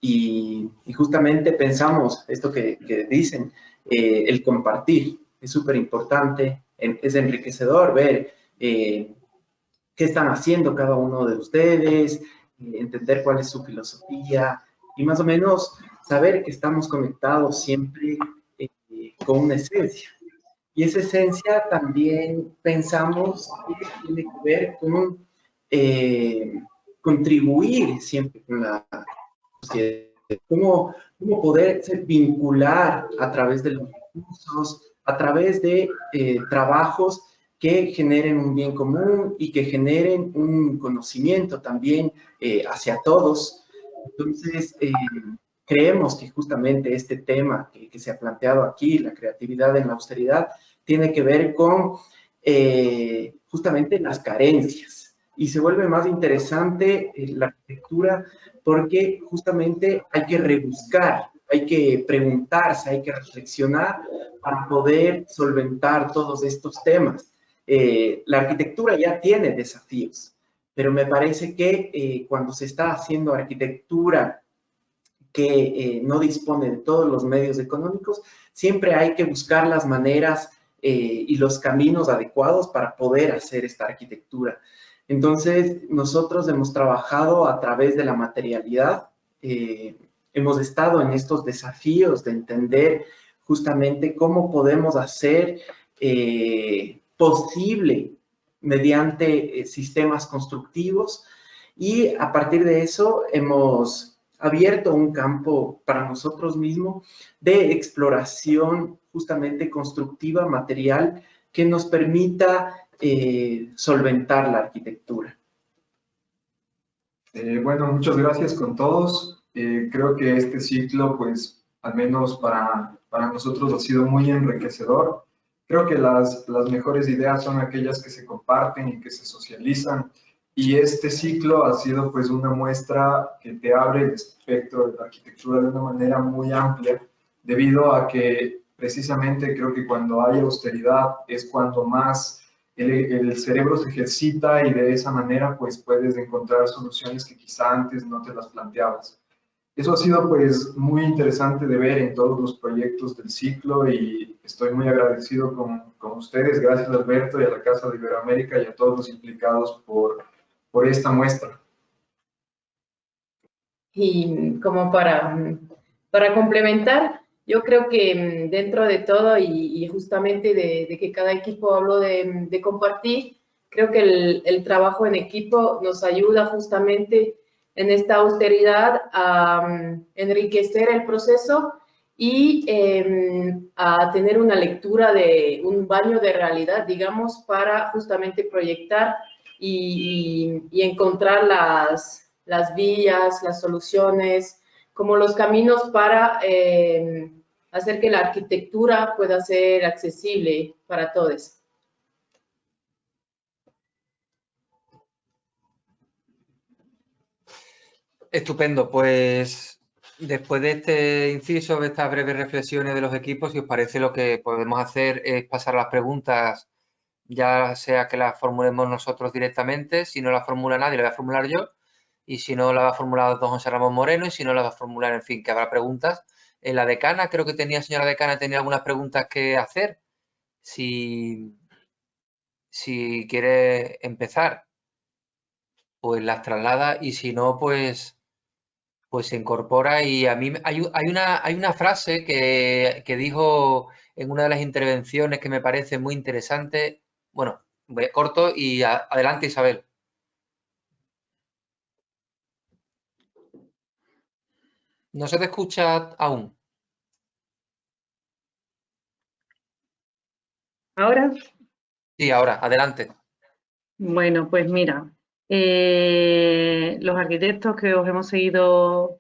y justamente pensamos esto que dicen, el compartir es súper importante, es enriquecedor ver qué están haciendo cada uno de ustedes, entender cuál es su filosofía y más o menos saber que estamos conectados siempre con una esencia. Y esa esencia también pensamos que tiene que ver con contribuir siempre con la sociedad. Cómo poderse vincular a través de los recursos, a través de trabajos que generen un bien común y que generen un conocimiento también hacia todos. Entonces, creemos que justamente este tema que se ha planteado aquí, la creatividad en la austeridad, tiene que ver con justamente las carencias. Y se vuelve más interesante la arquitectura porque justamente hay que rebuscar, hay que preguntarse, hay que reflexionar para poder solventar todos estos temas. La arquitectura ya tiene desafíos, pero me parece que cuando se está haciendo arquitectura que no dispone de todos los medios económicos, siempre hay que buscar las maneras y los caminos adecuados para poder hacer esta arquitectura. Entonces, nosotros hemos trabajado a través de la materialidad, hemos estado en estos desafíos de entender justamente cómo podemos hacer posible mediante sistemas constructivos, y a partir de eso hemos abierto un campo para nosotros mismos de exploración justamente constructiva, material, que nos permita solventar la arquitectura. Bueno, muchas gracias con todos. Creo que este ciclo, pues, al menos para nosotros ha sido muy enriquecedor. Creo que las mejores ideas son aquellas que se comparten y que se socializan. Y este ciclo ha sido, pues, una muestra que te abre el espectro de la arquitectura de una manera muy amplia, debido a que precisamente creo que cuando hay austeridad es cuando más el cerebro se ejercita, y de esa manera pues puedes encontrar soluciones que quizá antes no te las planteabas. Eso ha sido pues muy interesante de ver en todos los proyectos del ciclo, y estoy muy agradecido con ustedes. Gracias a Alberto y a la Casa de Iberoamérica y a todos los implicados por esta muestra. Y como para complementar, yo creo que dentro de todo y justamente de que cada equipo habló de compartir, creo que el trabajo en equipo nos ayuda justamente en esta austeridad a enriquecer el proceso y a tener una lectura de un baño de realidad, digamos, para justamente proyectar y encontrar las vías, las soluciones, como los caminos para hacer que la arquitectura pueda ser accesible para todos. Estupendo, pues después de este inciso, de estas breves reflexiones de los equipos, si os parece, lo que podemos hacer es pasar a las preguntas, ya sea que las formulemos nosotros directamente, si no las formula nadie, la voy a formular yo, y si no la va a formular don José Ramón Moreno, y si no la va a formular, en fin, que habrá preguntas. En la decana, creo que señora decana, tenía algunas preguntas que hacer. Si quiere empezar, pues las traslada, y si no, pues se incorpora. Y a mí hay una frase que dijo en una de las intervenciones que me parece muy interesante. Bueno, corto y adelante, Isabel. No se te escucha aún. ¿Ahora? Sí, ahora, adelante. Bueno, pues mira, los arquitectos que os hemos seguido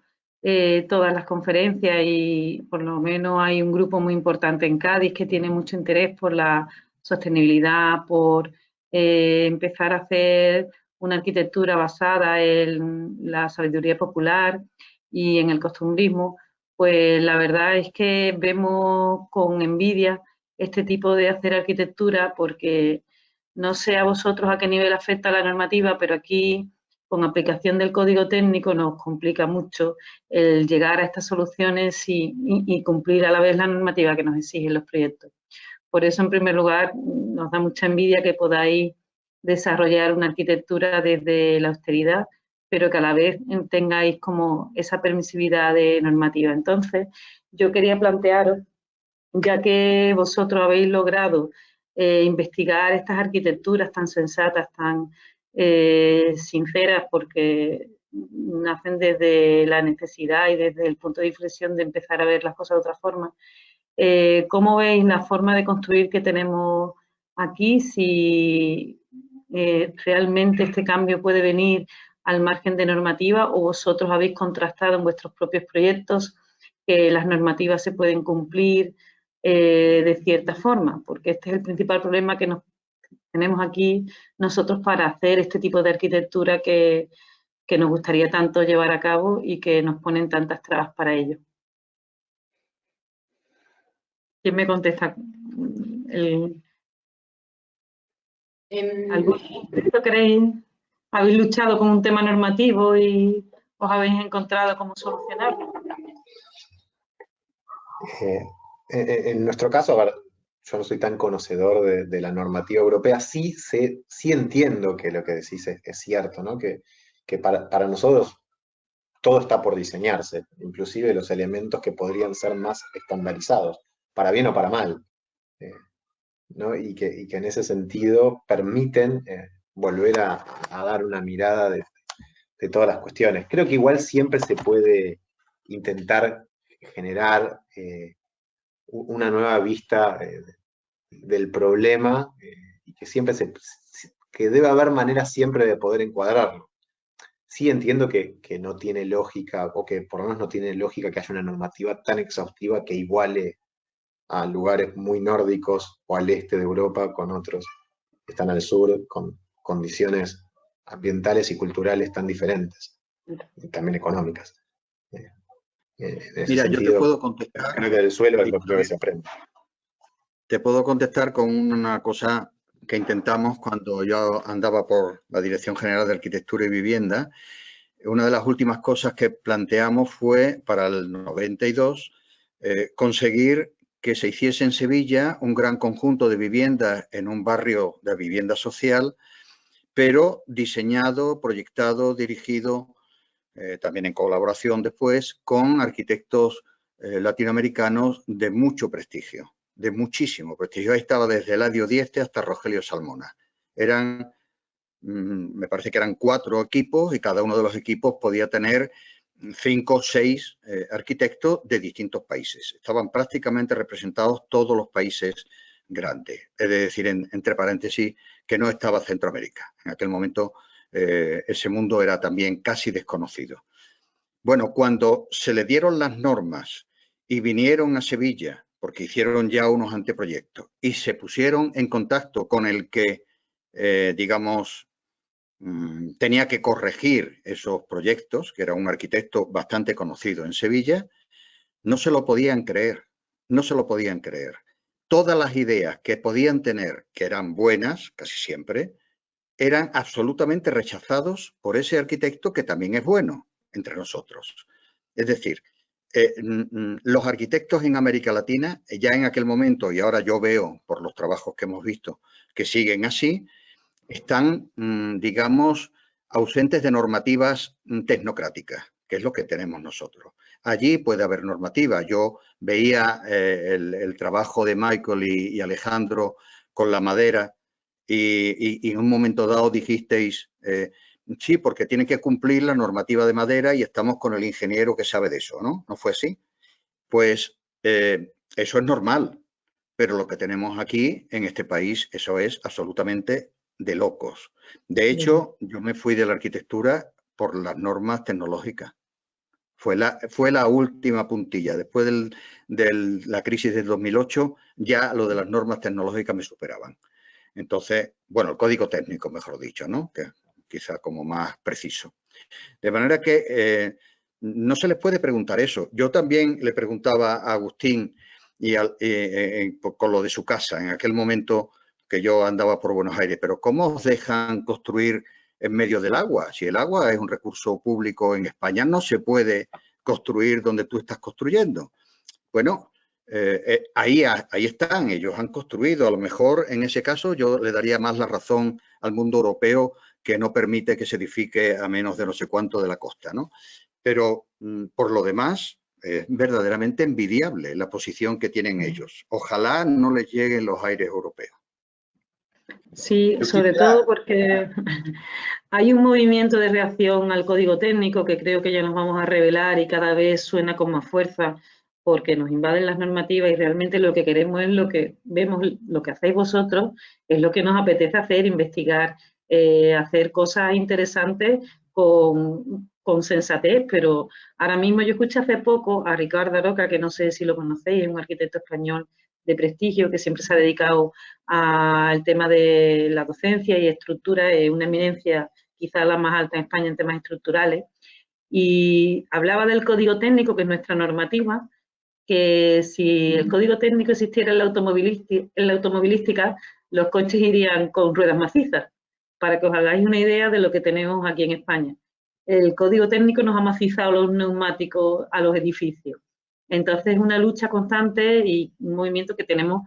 todas las conferencias, y por lo menos hay un grupo muy importante en Cádiz que tiene mucho interés por la sostenibilidad, por empezar a hacer una arquitectura basada en la sabiduría popular y en el costumbrismo, pues la verdad es que vemos con envidia este tipo de hacer arquitectura, porque no sé a vosotros a qué nivel afecta la normativa, pero aquí, con aplicación del código técnico, nos complica mucho el llegar a estas soluciones y cumplir a la vez la normativa que nos exigen los proyectos. Por eso, en primer lugar, nos da mucha envidia que podáis desarrollar una arquitectura desde la austeridad, pero que a la vez tengáis como esa permisividad de normativa. Entonces, yo quería plantearos, ya que vosotros habéis logrado investigar estas arquitecturas tan sensatas, tan sinceras, porque nacen desde la necesidad y desde el punto de inflexión de empezar a ver las cosas de otra forma. ¿Cómo veis la forma de construir que tenemos aquí? Si realmente este cambio puede venir al margen de normativa, o vosotros habéis contrastado en vuestros propios proyectos que las normativas se pueden cumplir de cierta forma, porque este es el principal problema que tenemos aquí nosotros para hacer este tipo de arquitectura que nos gustaría tanto llevar a cabo y que nos ponen tantas trabas para ello. ¿Quién me contesta? ¿Habéis luchado con un tema normativo y os habéis encontrado cómo solucionarlo? En nuestro caso, a ver, yo no soy tan conocedor de la normativa europea, sí entiendo que lo que decís es cierto, ¿no? Que para nosotros todo está por diseñarse, inclusive los elementos que podrían ser más estandarizados, para bien o para mal, ¿no? Y que en ese sentido permiten volver a dar una mirada de todas las cuestiones. Creo que igual siempre se puede intentar generar una nueva vista del problema, y que siempre que debe haber maneras siempre de poder encuadrarlo. Sí entiendo que no tiene lógica, o que por lo menos no tiene lógica que haya una normativa tan exhaustiva que iguale a lugares muy nórdicos o al este de Europa con otros que están al sur, con condiciones ambientales y culturales tan diferentes, y también económicas. Mira, yo te puedo contestar. Creo que del suelo es lo que se aprende. Te puedo contestar con una cosa que intentamos cuando yo andaba por la Dirección General de Arquitectura y Vivienda. Una de las últimas cosas que planteamos fue, para el 92, conseguir que se hiciese en Sevilla un gran conjunto de viviendas en un barrio de vivienda social, pero diseñado, proyectado, dirigido, también en colaboración después, con arquitectos latinoamericanos de mucho prestigio, de muchísimo prestigio. Ahí estaba desde Eladio Dieste hasta Rogelio Salmona. Me parece que eran 4 equipos, y cada uno de los equipos podía tener 5 o 6 arquitectos de distintos países. Estaban prácticamente representados todos los países grandes. Es decir, entre paréntesis, que no estaba Centroamérica. En aquel momento ese mundo era también casi desconocido. Bueno, cuando se le dieron las normas y vinieron a Sevilla, porque hicieron ya unos anteproyectos, y se pusieron en contacto con el que, digamos, tenía que corregir esos proyectos, que era un arquitecto bastante conocido en Sevilla, no se lo podían creer, no se lo podían creer. Todas las ideas que podían tener, que eran buenas, casi siempre, eran absolutamente rechazados por ese arquitecto que también es bueno entre nosotros. Es decir, los arquitectos en América Latina, ya en aquel momento, y ahora yo veo por los trabajos que hemos visto que siguen así, están, digamos, ausentes de normativas tecnocráticas, que es lo que tenemos nosotros. Allí puede haber normativa. Yo veía el trabajo de Michael y Alejandro con la madera y en un momento dado dijisteis, sí, porque tienen que cumplir la normativa de madera y estamos con el ingeniero que sabe de eso, ¿no? ¿No fue así? Pues eso es normal, pero lo que tenemos aquí en este país, eso es absolutamente de locos. De hecho, yo me fui de la arquitectura por las normas tecnológicas. Fue la última puntilla. Después de la crisis del 2008, ya lo de las normas tecnológicas me superaban. Entonces, bueno, el código técnico, mejor dicho, ¿no? Que quizá como más preciso. De manera que no se les puede preguntar eso. Yo también le preguntaba a Agustín con lo de su casa, en aquel momento que yo andaba por Buenos Aires, pero ¿cómo os dejan construir en medio del agua? Si el agua es un recurso público en España, no se puede construir donde tú estás construyendo. Bueno, ahí están, ellos han construido. A lo mejor en ese caso yo le daría más la razón al mundo europeo, que no permite que se edifique a menos de no sé cuánto de la costa, ¿no? Pero por lo demás, es verdaderamente envidiable la posición que tienen ellos. Ojalá no les lleguen los aires europeos. Sí, sobre todo porque hay un movimiento de reacción al código técnico que creo que ya nos vamos a revelar y cada vez suena con más fuerza porque nos invaden las normativas y realmente lo que queremos es lo que vemos, lo que hacéis vosotros, es lo que nos apetece hacer, investigar, hacer cosas interesantes con sensatez, pero ahora mismo yo escuché hace poco a Ricardo Aroca, que no sé si lo conocéis, es un arquitecto español de prestigio que siempre se ha dedicado al tema de la docencia y estructura, es una eminencia quizá la más alta en España en temas estructurales, y hablaba del código técnico, que es nuestra normativa, que si el código técnico existiera en la automovilística, los coches irían con ruedas macizas, para que os hagáis una idea de lo que tenemos aquí en España. El código técnico nos ha macizado los neumáticos a los edificios. Entonces es una lucha constante y un movimiento que tenemos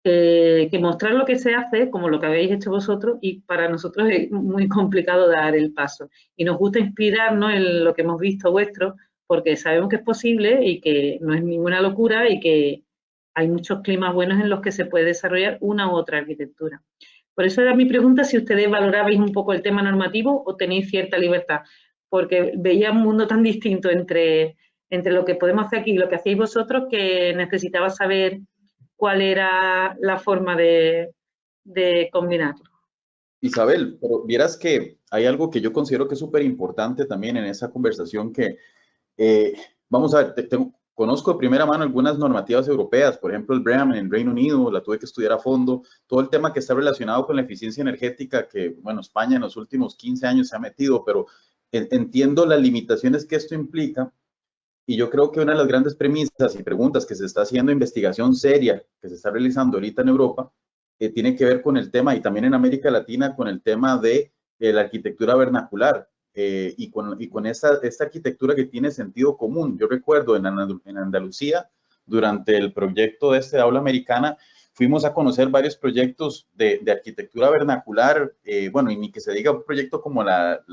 que mostrar lo que se hace, como lo que habéis hecho vosotros, y para nosotros es muy complicado dar el paso. Y nos gusta inspirarnos en lo que hemos visto vuestro, porque sabemos que es posible y que no es ninguna locura y que hay muchos climas buenos en los que se puede desarrollar una u otra arquitectura. Por eso era mi pregunta, si ustedes valorabais un poco el tema normativo o tenéis cierta libertad, porque veía un mundo tan distinto entre lo que podemos hacer aquí y lo que hacéis vosotros, que necesitaba saber cuál era la forma de combinarlo. Isabel, pero vieras que hay algo que yo considero que es súper importante también en esa conversación que, vamos a ver, conozco de primera mano algunas normativas europeas, por ejemplo el BREEAM en el Reino Unido, la tuve que estudiar a fondo, todo el tema que está relacionado con la eficiencia energética que, bueno, España en los últimos 15 años se ha metido, pero entiendo las limitaciones que esto implica. Y yo creo que una de las grandes premisas y preguntas que se está haciendo, investigación seria que se está realizando ahorita en Europa, tiene que ver con el tema, y también en América Latina, con el tema de la arquitectura vernacular y con esta arquitectura que tiene sentido común. Yo recuerdo en Andalucía, durante el proyecto de aula americana, fuimos a conocer varios proyectos de arquitectura vernacular, bueno, y ni que se diga un proyecto como la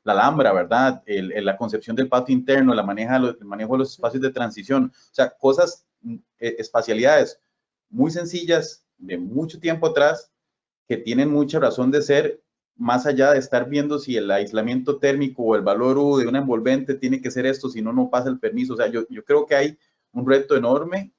Alhambra, ¿verdad? La concepción del patio interno, el manejo de los espacios de transición, o sea, cosas, espacialidades muy sencillas de mucho tiempo atrás que tienen mucha razón de ser más allá de estar viendo si el aislamiento térmico o el valor U de una envolvente tiene que ser esto, si no, no pasa el permiso. O sea, yo creo que hay un reto enorme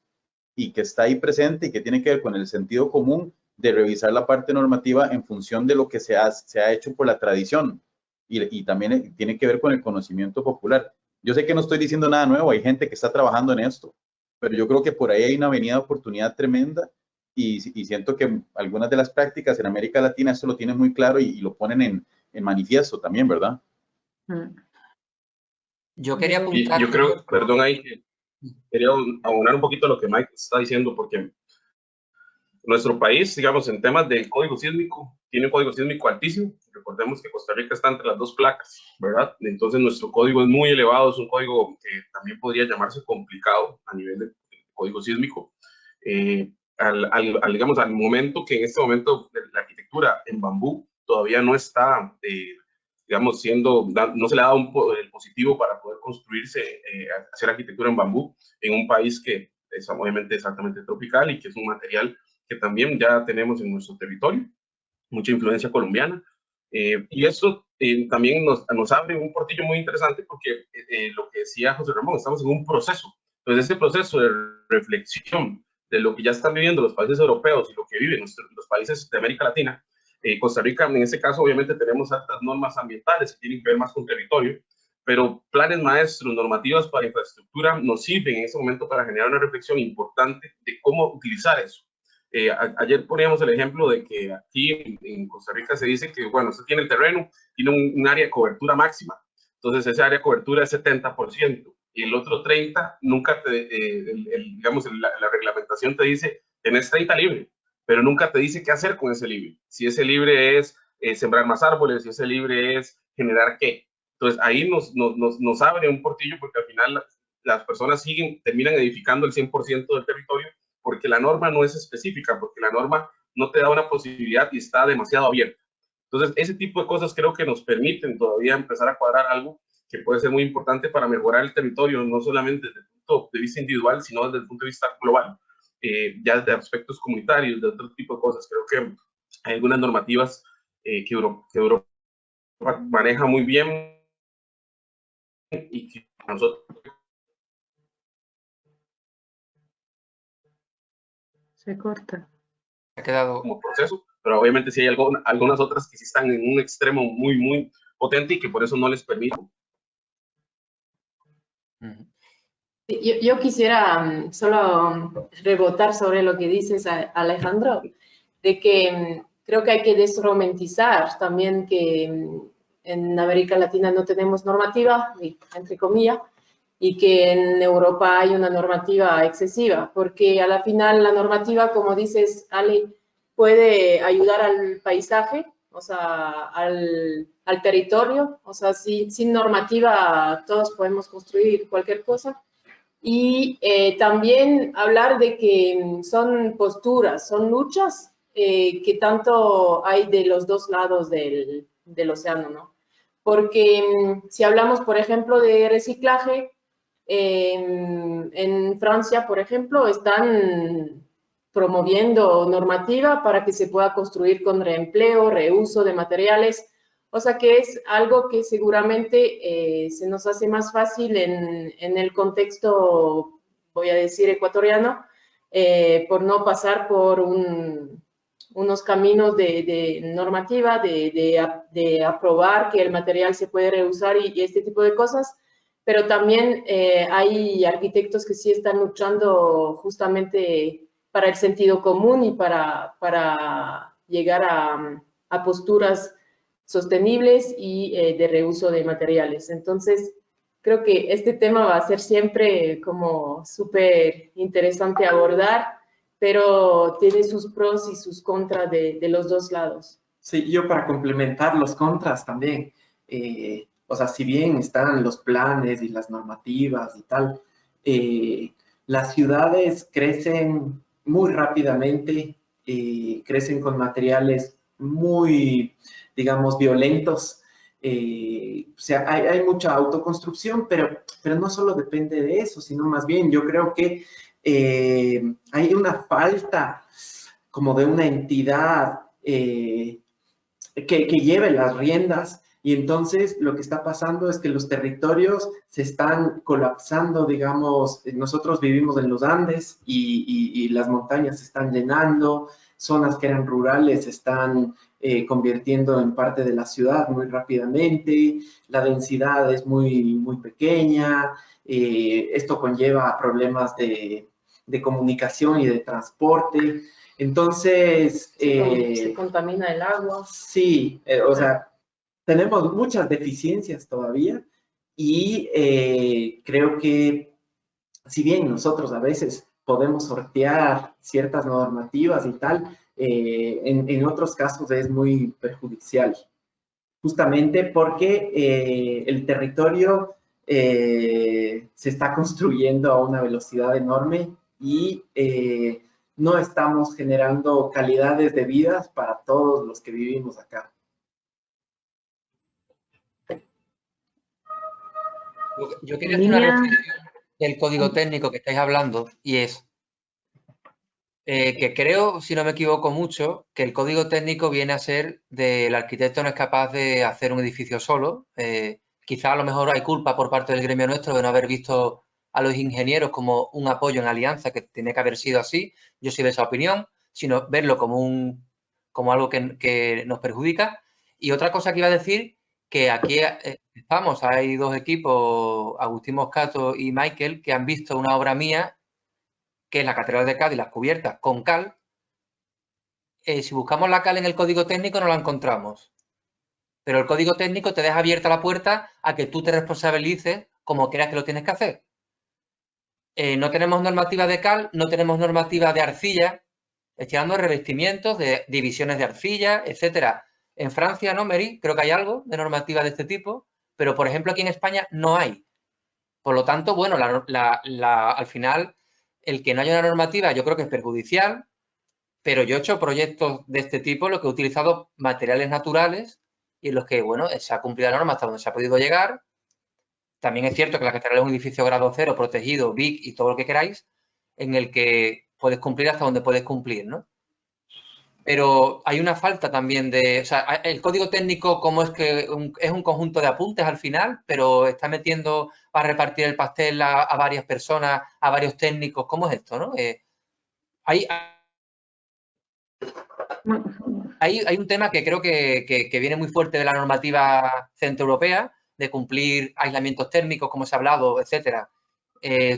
y que está ahí presente y que tiene que ver con el sentido común de revisar la parte normativa en función de lo que se ha hecho por la tradición y también tiene que ver con el conocimiento popular. Yo sé que no estoy diciendo nada nuevo, hay gente que está trabajando en esto, pero yo creo que por ahí hay una avenida de oportunidad tremenda y siento que algunas de las prácticas en América Latina esto lo tienen muy claro y lo ponen en manifiesto también, ¿verdad? Yo quería apuntar... Yo creo, perdón ahí, quería abonar un poquito a lo que Mike está diciendo, porque nuestro país, digamos, en temas del código sísmico, tiene un código sísmico altísimo. Recordemos que Costa Rica está entre las dos placas, ¿verdad? Entonces, nuestro código es muy elevado, es un código que también podría llamarse complicado a nivel de código sísmico. Digamos, al momento que en este momento la arquitectura en bambú todavía no está, digamos, no se le ha dado el positivo para poder construirse, hacer arquitectura en bambú en un país que es obviamente exactamente tropical y que es un material que también ya tenemos en nuestro territorio, mucha influencia colombiana. Y eso también nos abre un portillo muy interesante porque lo que decía José Ramón, estamos en un proceso. Entonces, ese proceso de reflexión de lo que ya están viviendo los países europeos y lo que viven los países de América Latina, Costa Rica, en ese caso, obviamente tenemos altas normas ambientales que tienen que ver más con territorio, pero planes maestros, normativas para infraestructura nos sirven en ese momento para generar una reflexión importante de cómo utilizar eso. Ayer poníamos el ejemplo de que aquí en Costa Rica se dice que, bueno, usted tiene el terreno, tiene un área de cobertura máxima, entonces esa área de cobertura es 70%, y el otro 30%, nunca digamos, la reglamentación te dice, tenés 30 libre, pero nunca te dice qué hacer con ese libre. Si ese libre es sembrar más árboles, si ese libre es generar qué. Entonces ahí nos abre un portillo porque al final las personas terminan edificando el 100% del territorio porque la norma no es específica, porque la norma no te da una posibilidad y está demasiado abierta. Entonces, ese tipo de cosas creo que nos permiten todavía empezar a cuadrar algo que puede ser muy importante para mejorar el territorio, no solamente desde el punto de vista individual, sino desde el punto de vista global, ya de aspectos comunitarios, de otro tipo de cosas. Creo que hay algunas normativas que Europa maneja muy bien y que nosotros... Se corta. Ha quedado como proceso, pero obviamente sí hay algunas otras que sí están en un extremo muy, muy potente y que por eso no les permite. Yo quisiera solo rebotar sobre lo que dices, Alejandro, de que creo que hay que desromantizar también que en América Latina no tenemos normativa, entre comillas, y que en Europa hay una normativa excesiva, porque a la final la normativa, como dices, Ale, puede ayudar al paisaje, o sea, al territorio, o sea, sin normativa todos podemos construir cualquier cosa. Y también hablar de que son posturas, son luchas que tanto hay de los dos lados del océano, ¿no? Porque si hablamos, por ejemplo, de reciclaje, en Francia, por ejemplo, están promoviendo normativa para que se pueda construir con reempleo, reuso de materiales, o sea que es algo que seguramente se nos hace más fácil en el contexto, voy a decir, ecuatoriano, por no pasar por unos caminos de normativa, de aprobar que el material se puede reusar y este tipo de cosas. Pero también hay arquitectos que sí están luchando justamente para el sentido común y para llegar a posturas sostenibles y de reuso de materiales. Entonces, creo que este tema va a ser siempre como súper interesante abordar, pero tiene sus pros y sus contras de los dos lados. Sí, yo para complementar los contras también, o sea, si bien están los planes y las normativas y tal, las ciudades crecen muy rápidamente, crecen con materiales muy, digamos, violentos. O sea, hay mucha autoconstrucción, pero no solo depende de eso, sino más bien yo creo que hay una falta como de una entidad que lleve las riendas. Y entonces lo que está pasando es que los territorios se están colapsando, digamos, nosotros vivimos en los Andes y las montañas se están llenando, zonas que eran rurales se están convirtiendo en parte de la ciudad muy rápidamente, la densidad es muy pequeña, esto conlleva problemas de comunicación y de transporte. Entonces... se contamina el agua. Sí, o sea, tenemos muchas deficiencias todavía y creo que si bien nosotros a veces podemos sortear ciertas normativas y tal, en otros casos es muy perjudicial, justamente porque el territorio se está construyendo a una velocidad enorme y no estamos generando calidades de vida para todos los que vivimos acá. Yo quería hacer una reflexión del código técnico que estáis hablando y es que creo, si no me equivoco mucho, que el código técnico viene a ser del arquitecto no es capaz de hacer un edificio solo. Quizá a lo mejor hay culpa por parte del gremio nuestro de no haber visto a los ingenieros como un apoyo en alianza, que tiene que haber sido así. Yo soy de esa opinión, sino verlo como algo que nos perjudica. Y otra cosa que iba a decir, que aquí estamos, hay dos equipos, Agustín Moscato y Michael, que han visto una obra mía, que es la Catedral de Cádiz, las cubiertas con cal. Si buscamos la cal en el código técnico no la encontramos. Pero el código técnico te deja abierta la puerta a que tú te responsabilices como creas que lo tienes que hacer. No tenemos normativa de cal, no tenemos normativa de arcilla. Estoy hablando de revestimientos, de divisiones de arcilla, etcétera. En Francia, ¿no, Mary? Creo que hay algo de normativa de este tipo, pero por ejemplo aquí en España no hay. Por lo tanto, bueno, al final, el que no haya una normativa yo creo que es perjudicial, pero yo he hecho proyectos de este tipo en los que he utilizado materiales naturales y en los que, bueno, se ha cumplido la norma hasta donde se ha podido llegar. También es cierto que la catedral es un edificio grado 0, protegido, BIC y todo lo que queráis, en el que puedes cumplir hasta donde puedes cumplir, ¿no? Pero hay una falta también de... O sea, el código técnico como es que es un conjunto de apuntes al final, pero está metiendo para repartir el pastel a varias personas, a varios técnicos. ¿Cómo es esto, no? Hay un tema que creo que viene muy fuerte de la normativa centroeuropea, de cumplir aislamientos térmicos, como se ha hablado, etcétera.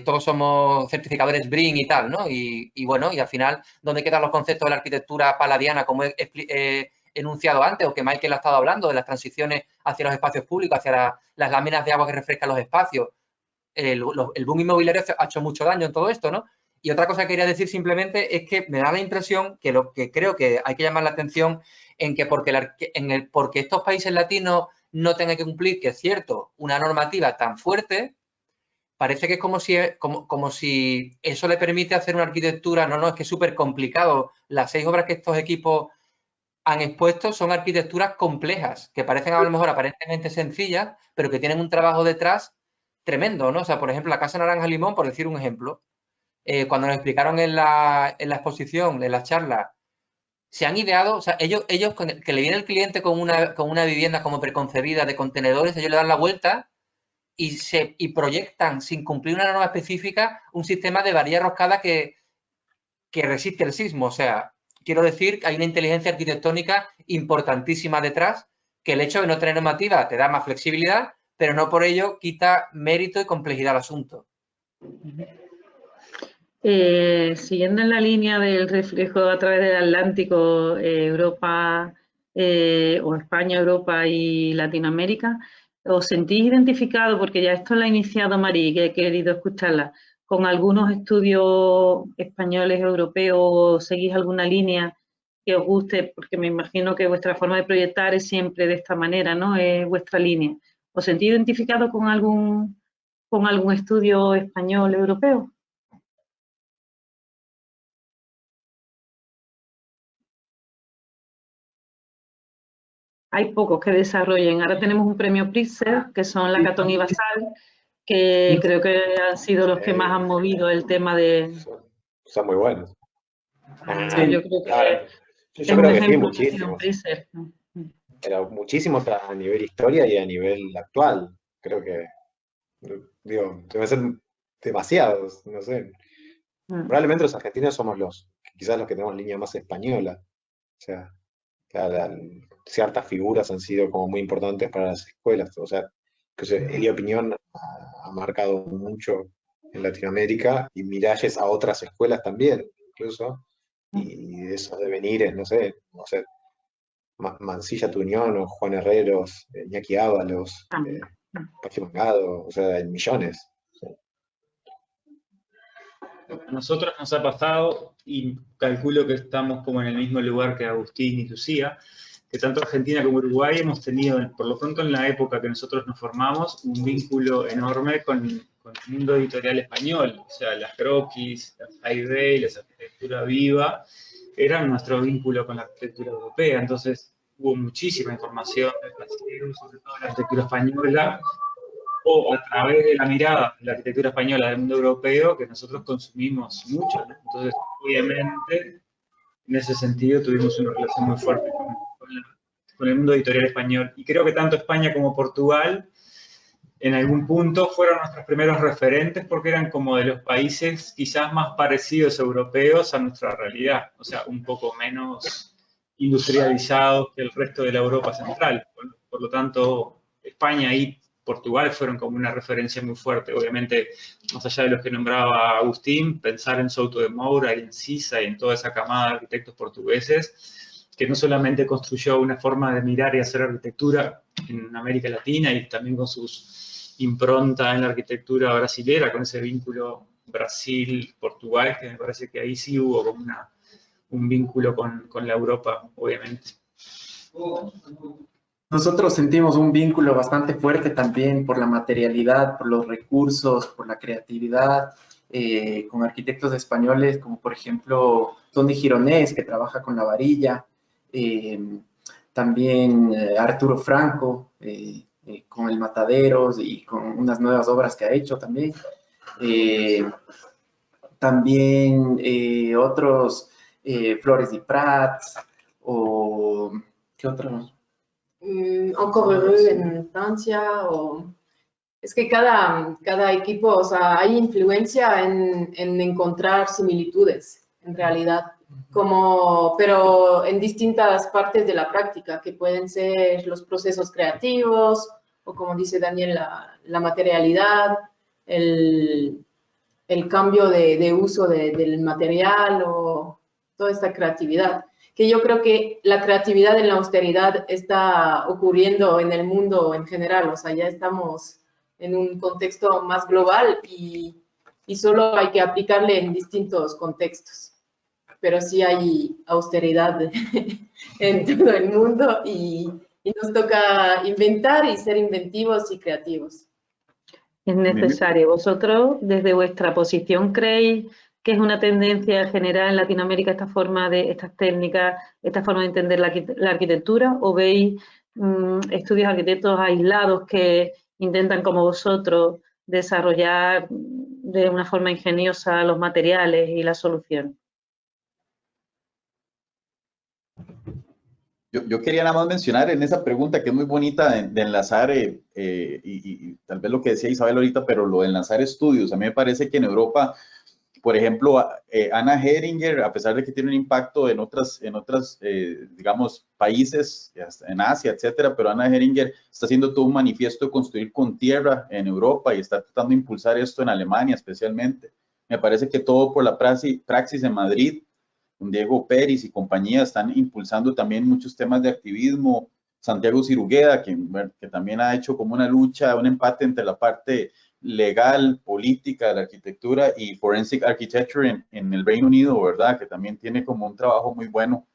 Todos somos certificadores BRIN y tal, ¿no? Y bueno, y al final, ¿dónde quedan los conceptos de la arquitectura paladiana, como he enunciado antes, o que Michael ha estado hablando, de las transiciones hacia los espacios públicos, hacia las láminas de agua que refrescan los espacios? El boom inmobiliario ha hecho mucho daño en todo esto, ¿no? Y otra cosa que quería decir simplemente es que me da la impresión que lo que creo que hay que llamar la atención en que porque estos países latinos no tengan que cumplir, que es cierto, una normativa tan fuerte, parece que es como si eso le permite hacer una arquitectura. No, es que es súper complicado. Las 6 obras que estos equipos han expuesto son arquitecturas complejas, que parecen a lo mejor aparentemente sencillas, pero que tienen un trabajo detrás tremendo, ¿no? O sea, por ejemplo, la Casa Naranja Limón, por decir un ejemplo, cuando nos explicaron en la exposición, en la charla, se han ideado, o sea, ellos que le viene el cliente con una vivienda como preconcebida de contenedores, ellos le dan la vuelta y proyectan, sin cumplir una norma específica, un sistema de varilla roscada que resiste el sismo. O sea, quiero decir que hay una inteligencia arquitectónica importantísima detrás, que el hecho de no tener normativa te da más flexibilidad, pero no por ello quita mérito y complejidad al asunto. Siguiendo en la línea del reflejo a través del Atlántico, Europa, o España, Europa y Latinoamérica, ¿os sentís identificado, porque ya esto lo ha iniciado Mari, que he querido escucharla, con algunos estudios españoles, europeos, o seguís alguna línea que os guste? Porque me imagino que vuestra forma de proyectar es siempre de esta manera, ¿no? Es vuestra línea. ¿Os sentís identificado con algún estudio español, europeo? Hay pocos que desarrollen. Ahora tenemos un premio Pritzker, que son la Catón y Basal, que creo que han sido los que más han movido el tema de... Son muy buenos. Yo creo que yo creo que sí, muchísimos. pero muchísimo a nivel historia y a nivel actual. Creo que, digo, debe ser demasiados, no sé. Probablemente los argentinos somos quizás los que tenemos línea más española. O sea, ciertas figuras han sido como muy importantes para las escuelas. O sea, que Elio Piñón ha marcado mucho en Latinoamérica y Miralles a otras escuelas también, incluso. Y de esos devenires, no sé, Mansilla Tuñón o Juan Herreros, Iñaki Ábalos, Pachi Mangado, o sea, en millones. A nosotros nos ha pasado, y calculo que estamos como en el mismo lugar que Agustín y Lucía, que tanto Argentina como Uruguay hemos tenido, por lo pronto en la época que nosotros nos formamos, un vínculo enorme con el mundo editorial español. O sea, las croquis, las Aidey, la arquitectura viva, eran nuestro vínculo con la arquitectura europea. Entonces hubo muchísima información sobre todo la arquitectura española, o a través de la mirada de la arquitectura española del mundo europeo, que nosotros consumimos mucho, ¿no? Entonces, obviamente, en ese sentido tuvimos una relación muy fuerte con el mundo editorial español. Y creo que tanto España como Portugal, en algún punto, fueron nuestros primeros referentes porque eran como de los países quizás más parecidos europeos a nuestra realidad, o sea, un poco menos industrializados que el resto de la Europa central. Por lo tanto, España y Portugal fueron como una referencia muy fuerte. Obviamente, más allá de los que nombraba Agustín, pensar en Souto de Moura y en Sisa y en toda esa camada de arquitectos portugueses, que no solamente construyó una forma de mirar y hacer arquitectura en América Latina y también con sus impronta en la arquitectura brasilera, con ese vínculo Brasil-Portugal, que me parece que ahí sí hubo como un vínculo con la Europa, obviamente. Nosotros sentimos un vínculo bastante fuerte también por la materialidad, por los recursos, por la creatividad, con arquitectos españoles como por ejemplo Tony Gironés, que trabaja con la varilla, también Arturo Franco, con el Mataderos y con unas nuevas obras que ha hecho también. También otros, Flores y Prats, o ¿qué otros? Encore Heureux en Francia, es que cada equipo, o sea, hay influencia en encontrar similitudes, en realidad, pero en distintas partes de la práctica, que pueden ser los procesos creativos, o como dice Daniel, la materialidad, el cambio de uso del material, o toda esta creatividad. Que yo creo que la creatividad en la austeridad está ocurriendo en el mundo en general, o sea, ya estamos en un contexto más global y solo hay que aplicarle en distintos contextos. Pero sí hay austeridad en todo el mundo y nos toca inventar y ser inventivos y creativos. Es necesario. ¿Vosotros, desde vuestra posición, creéis que es una tendencia general en Latinoamérica estas técnicas, esta forma de entender la arquitectura, o veis estudios arquitectos aislados que intentan, como vosotros, desarrollar de una forma ingeniosa los materiales y la solución? Yo quería nada más mencionar en esa pregunta que es muy bonita de enlazar, y tal vez lo que decía Isabel ahorita, pero lo de enlazar estudios. A mí me parece que en Europa, por ejemplo, Anna Heringer, a pesar de que tiene un impacto en otras digamos, países, en Asia, etcétera, pero Anna Heringer está haciendo todo un manifiesto de construir con tierra en Europa y está tratando de impulsar esto en Alemania especialmente. Me parece que todo por la praxis en Madrid, con Diego Pérez y compañía, están impulsando también muchos temas de activismo. Santiago Cirugueda, que también ha hecho como una lucha, un empate entre la parte legal, política de la arquitectura y Forensic Architecture en el Reino Unido, ¿verdad? Que también tiene como un trabajo muy bueno.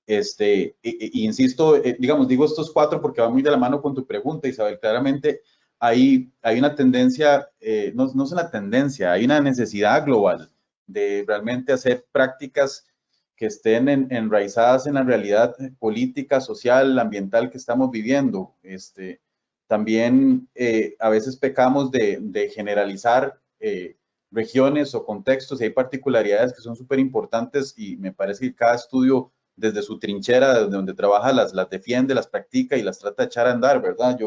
Insisto, digamos, digo estos cuatro porque va muy de la mano con tu pregunta, Isabel. Claramente hay una tendencia, no es una tendencia, hay una necesidad global de realmente hacer prácticas que estén enraizadas en la realidad política, social, ambiental que estamos viviendo. También a veces pecamos de generalizar regiones o contextos, y hay particularidades que son súper importantes, y me parece que cada estudio desde su trinchera, desde donde trabaja, las defiende, las practica y las trata de echar a andar, ¿verdad?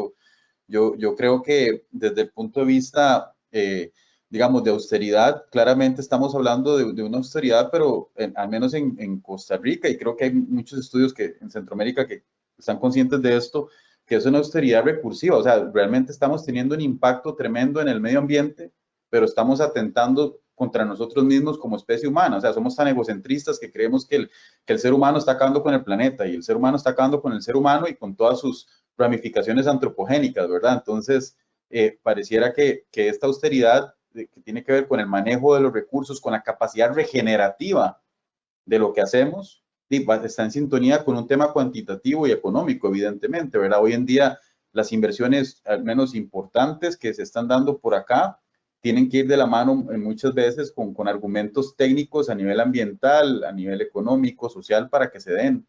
Yo creo que desde el punto de vista, digamos, de austeridad, claramente estamos hablando de una austeridad, pero al menos en Costa Rica, y creo que hay muchos estudios en Centroamérica que están conscientes de esto, que es una austeridad recursiva. O sea, realmente estamos teniendo un impacto tremendo en el medio ambiente, pero estamos atentando contra nosotros mismos como especie humana. O sea, somos tan egocentristas que creemos que el ser humano está acabando con el planeta y el ser humano está acabando con el ser humano y con todas sus ramificaciones antropogénicas, ¿verdad? Entonces, pareciera que esta austeridad que tiene que ver con el manejo de los recursos, con la capacidad regenerativa de lo que hacemos, está en sintonía con un tema cuantitativo y económico, evidentemente, ¿verdad? Hoy en día las inversiones, al menos importantes, que se están dando por acá, tienen que ir de la mano muchas veces con argumentos técnicos a nivel ambiental, a nivel económico, social, para que se den.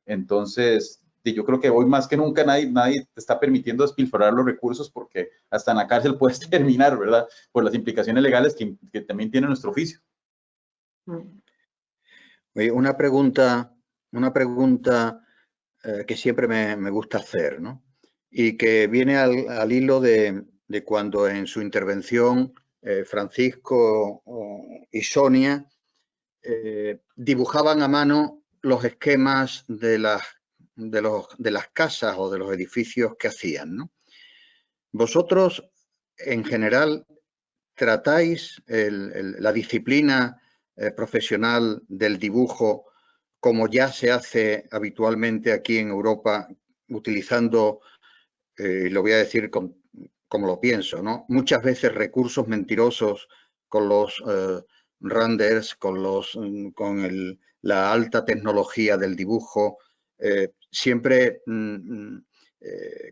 Entonces, yo creo que hoy más que nunca nadie te está permitiendo despilfarrar los recursos porque hasta en la cárcel puedes terminar, ¿verdad? Por las implicaciones legales que también tiene nuestro oficio. Una pregunta que siempre me gusta hacer, ¿no? Y que viene al hilo de cuando en su intervención Francisco y Sonia dibujaban a mano los esquemas de las casas o de los edificios que hacían, ¿no? Vosotros, en general, tratáis la disciplina profesional del dibujo como ya se hace habitualmente aquí en Europa, utilizando, lo voy a decir como lo pienso, ¿no? Muchas veces recursos mentirosos con los renders, con la alta tecnología del dibujo. Siempre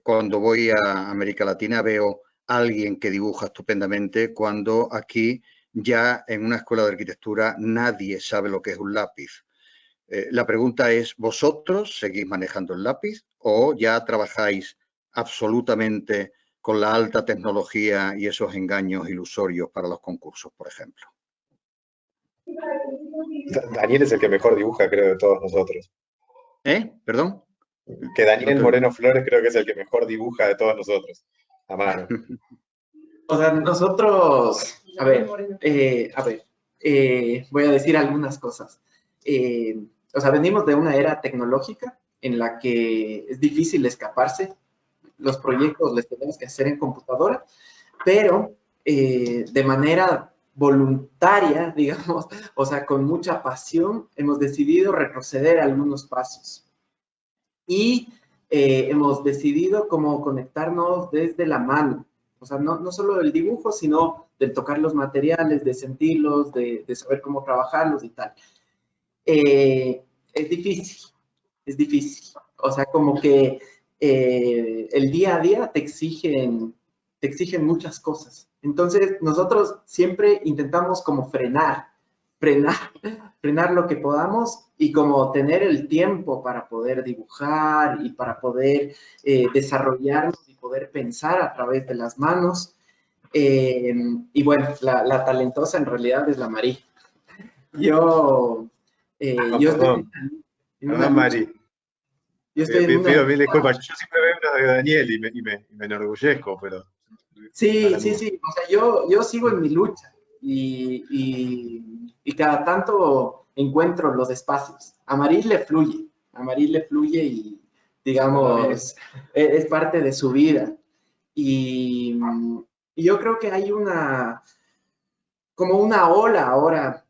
cuando voy a América Latina veo a alguien que dibuja estupendamente, cuando aquí ya en una escuela de arquitectura nadie sabe lo que es un lápiz. La pregunta es, ¿vosotros seguís manejando el lápiz o ya trabajáis absolutamente con la alta tecnología y esos engaños ilusorios para los concursos, por ejemplo? Daniel es el que mejor dibuja, creo, de todos nosotros. ¿Perdón? Que Daniel Moreno Flores creo que es el que mejor dibuja de todos nosotros, a mano. O sea, nosotros, voy a decir algunas cosas. O sea, venimos de una era tecnológica en la que es difícil escaparse. Los proyectos les tenemos que hacer en computadora, pero de manera voluntaria, digamos, o sea, con mucha pasión, hemos decidido retroceder algunos pasos. Y hemos decidido cómo conectarnos desde la mano. O sea, no solo del dibujo, sino de tocar los materiales, de sentirlos, de saber cómo trabajarlos y tal. Es difícil. O sea, como que el día a día te exigen muchas cosas. Entonces, nosotros siempre intentamos como frenar lo que podamos y como tener el tiempo para poder dibujar y para poder desarrollarnos y poder pensar a través de las manos. Y bueno, la talentosa en realidad es la Mari. Yo Perdón, Mari. Yo estoy pido mil disculpas. Yo siempre veo una de Daniel y me enorgullezco, pero... Sí. O sea, yo sigo en mi lucha y cada tanto encuentro los espacios. A Mari le fluye y, digamos, es parte de su vida. Y yo creo que hay como una ola ahora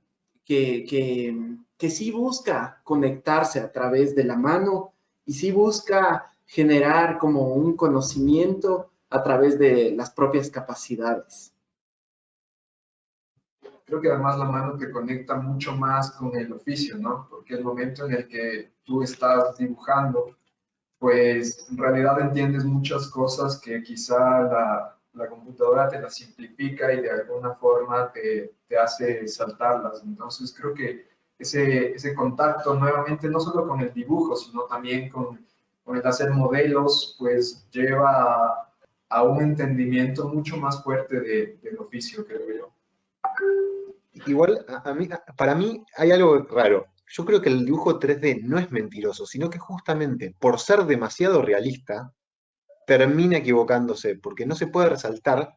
que sí busca conectarse a través de la mano y sí busca generar como un conocimiento a través de las propias capacidades. Creo que además la mano te conecta mucho más con el oficio, ¿no? Porque el momento en el que tú estás dibujando, pues en realidad entiendes muchas cosas que quizá la computadora te las simplifica y de alguna forma te hace saltarlas. Entonces creo que ese contacto nuevamente, no solo con el dibujo, sino también con el hacer modelos, pues lleva a un entendimiento mucho más fuerte del oficio, creo yo. Igual, para mí hay algo raro. yo creo que el dibujo 3D no es mentiroso, sino que justamente por ser demasiado realista, termina equivocándose, porque no se puede resaltar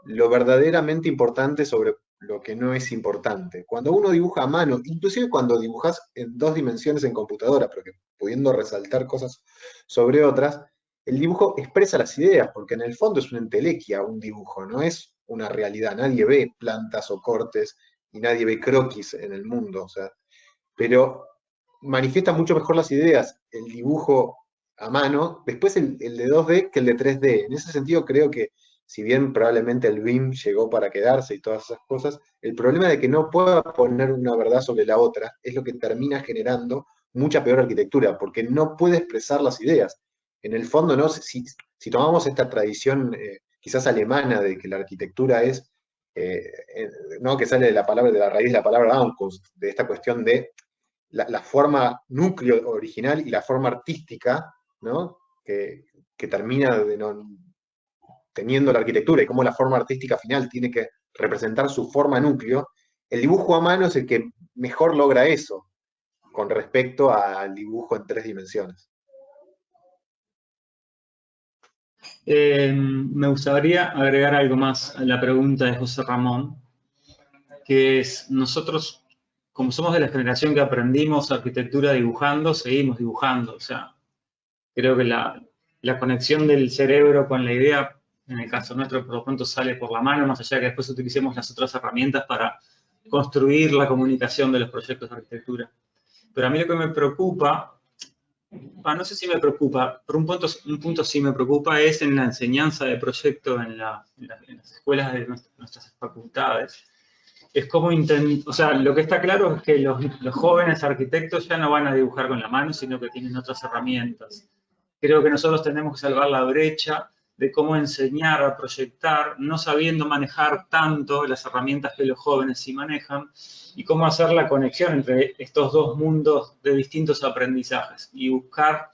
lo verdaderamente importante sobre lo que no es importante. Cuando uno dibuja a mano, inclusive cuando dibujas en 2 dimensiones en computadora, pero que pudiendo resaltar cosas sobre otras, el dibujo expresa las ideas, porque en el fondo es una entelequia un dibujo, no es una realidad. Nadie ve plantas o cortes y nadie ve croquis en el mundo, o sea, pero manifiesta mucho mejor las ideas el dibujo a mano, después el de 2D que el de 3D. En ese sentido creo que si bien probablemente el BIM llegó para quedarse y todas esas cosas, el problema de que no pueda poner una verdad sobre la otra es lo que termina generando mucha peor arquitectura, porque no puede expresar las ideas. En el fondo, ¿no? Si tomamos esta tradición quizás alemana de que la arquitectura es, ¿no? Que sale de la palabra, de la raíz de la palabra Ankunft, de esta cuestión de la forma núcleo original y la forma artística, ¿no? Que termina teniendo la arquitectura y cómo la forma artística final tiene que representar su forma núcleo, el dibujo a mano es el que mejor logra eso con respecto al dibujo en 3 dimensiones. Me gustaría agregar algo más a la pregunta de José Ramón, que es, nosotros, como somos de la generación que aprendimos arquitectura dibujando, seguimos dibujando. O sea, creo que la conexión del cerebro con la idea, en el caso nuestro, por lo pronto sale por la mano, más allá de que después utilicemos las otras herramientas para construir la comunicación de los proyectos de arquitectura. Pero a mí lo que me preocupa, no sé si me preocupa, pero un punto sí me preocupa es en la enseñanza de proyecto en las escuelas de nuestras facultades. Es como o sea, lo que está claro es que los jóvenes arquitectos ya no van a dibujar con la mano, sino que tienen otras herramientas. Creo que nosotros tenemos que salvar la brecha de cómo enseñar a proyectar, no sabiendo manejar tanto las herramientas que los jóvenes sí manejan, y cómo hacer la conexión entre estos dos mundos de distintos aprendizajes y buscar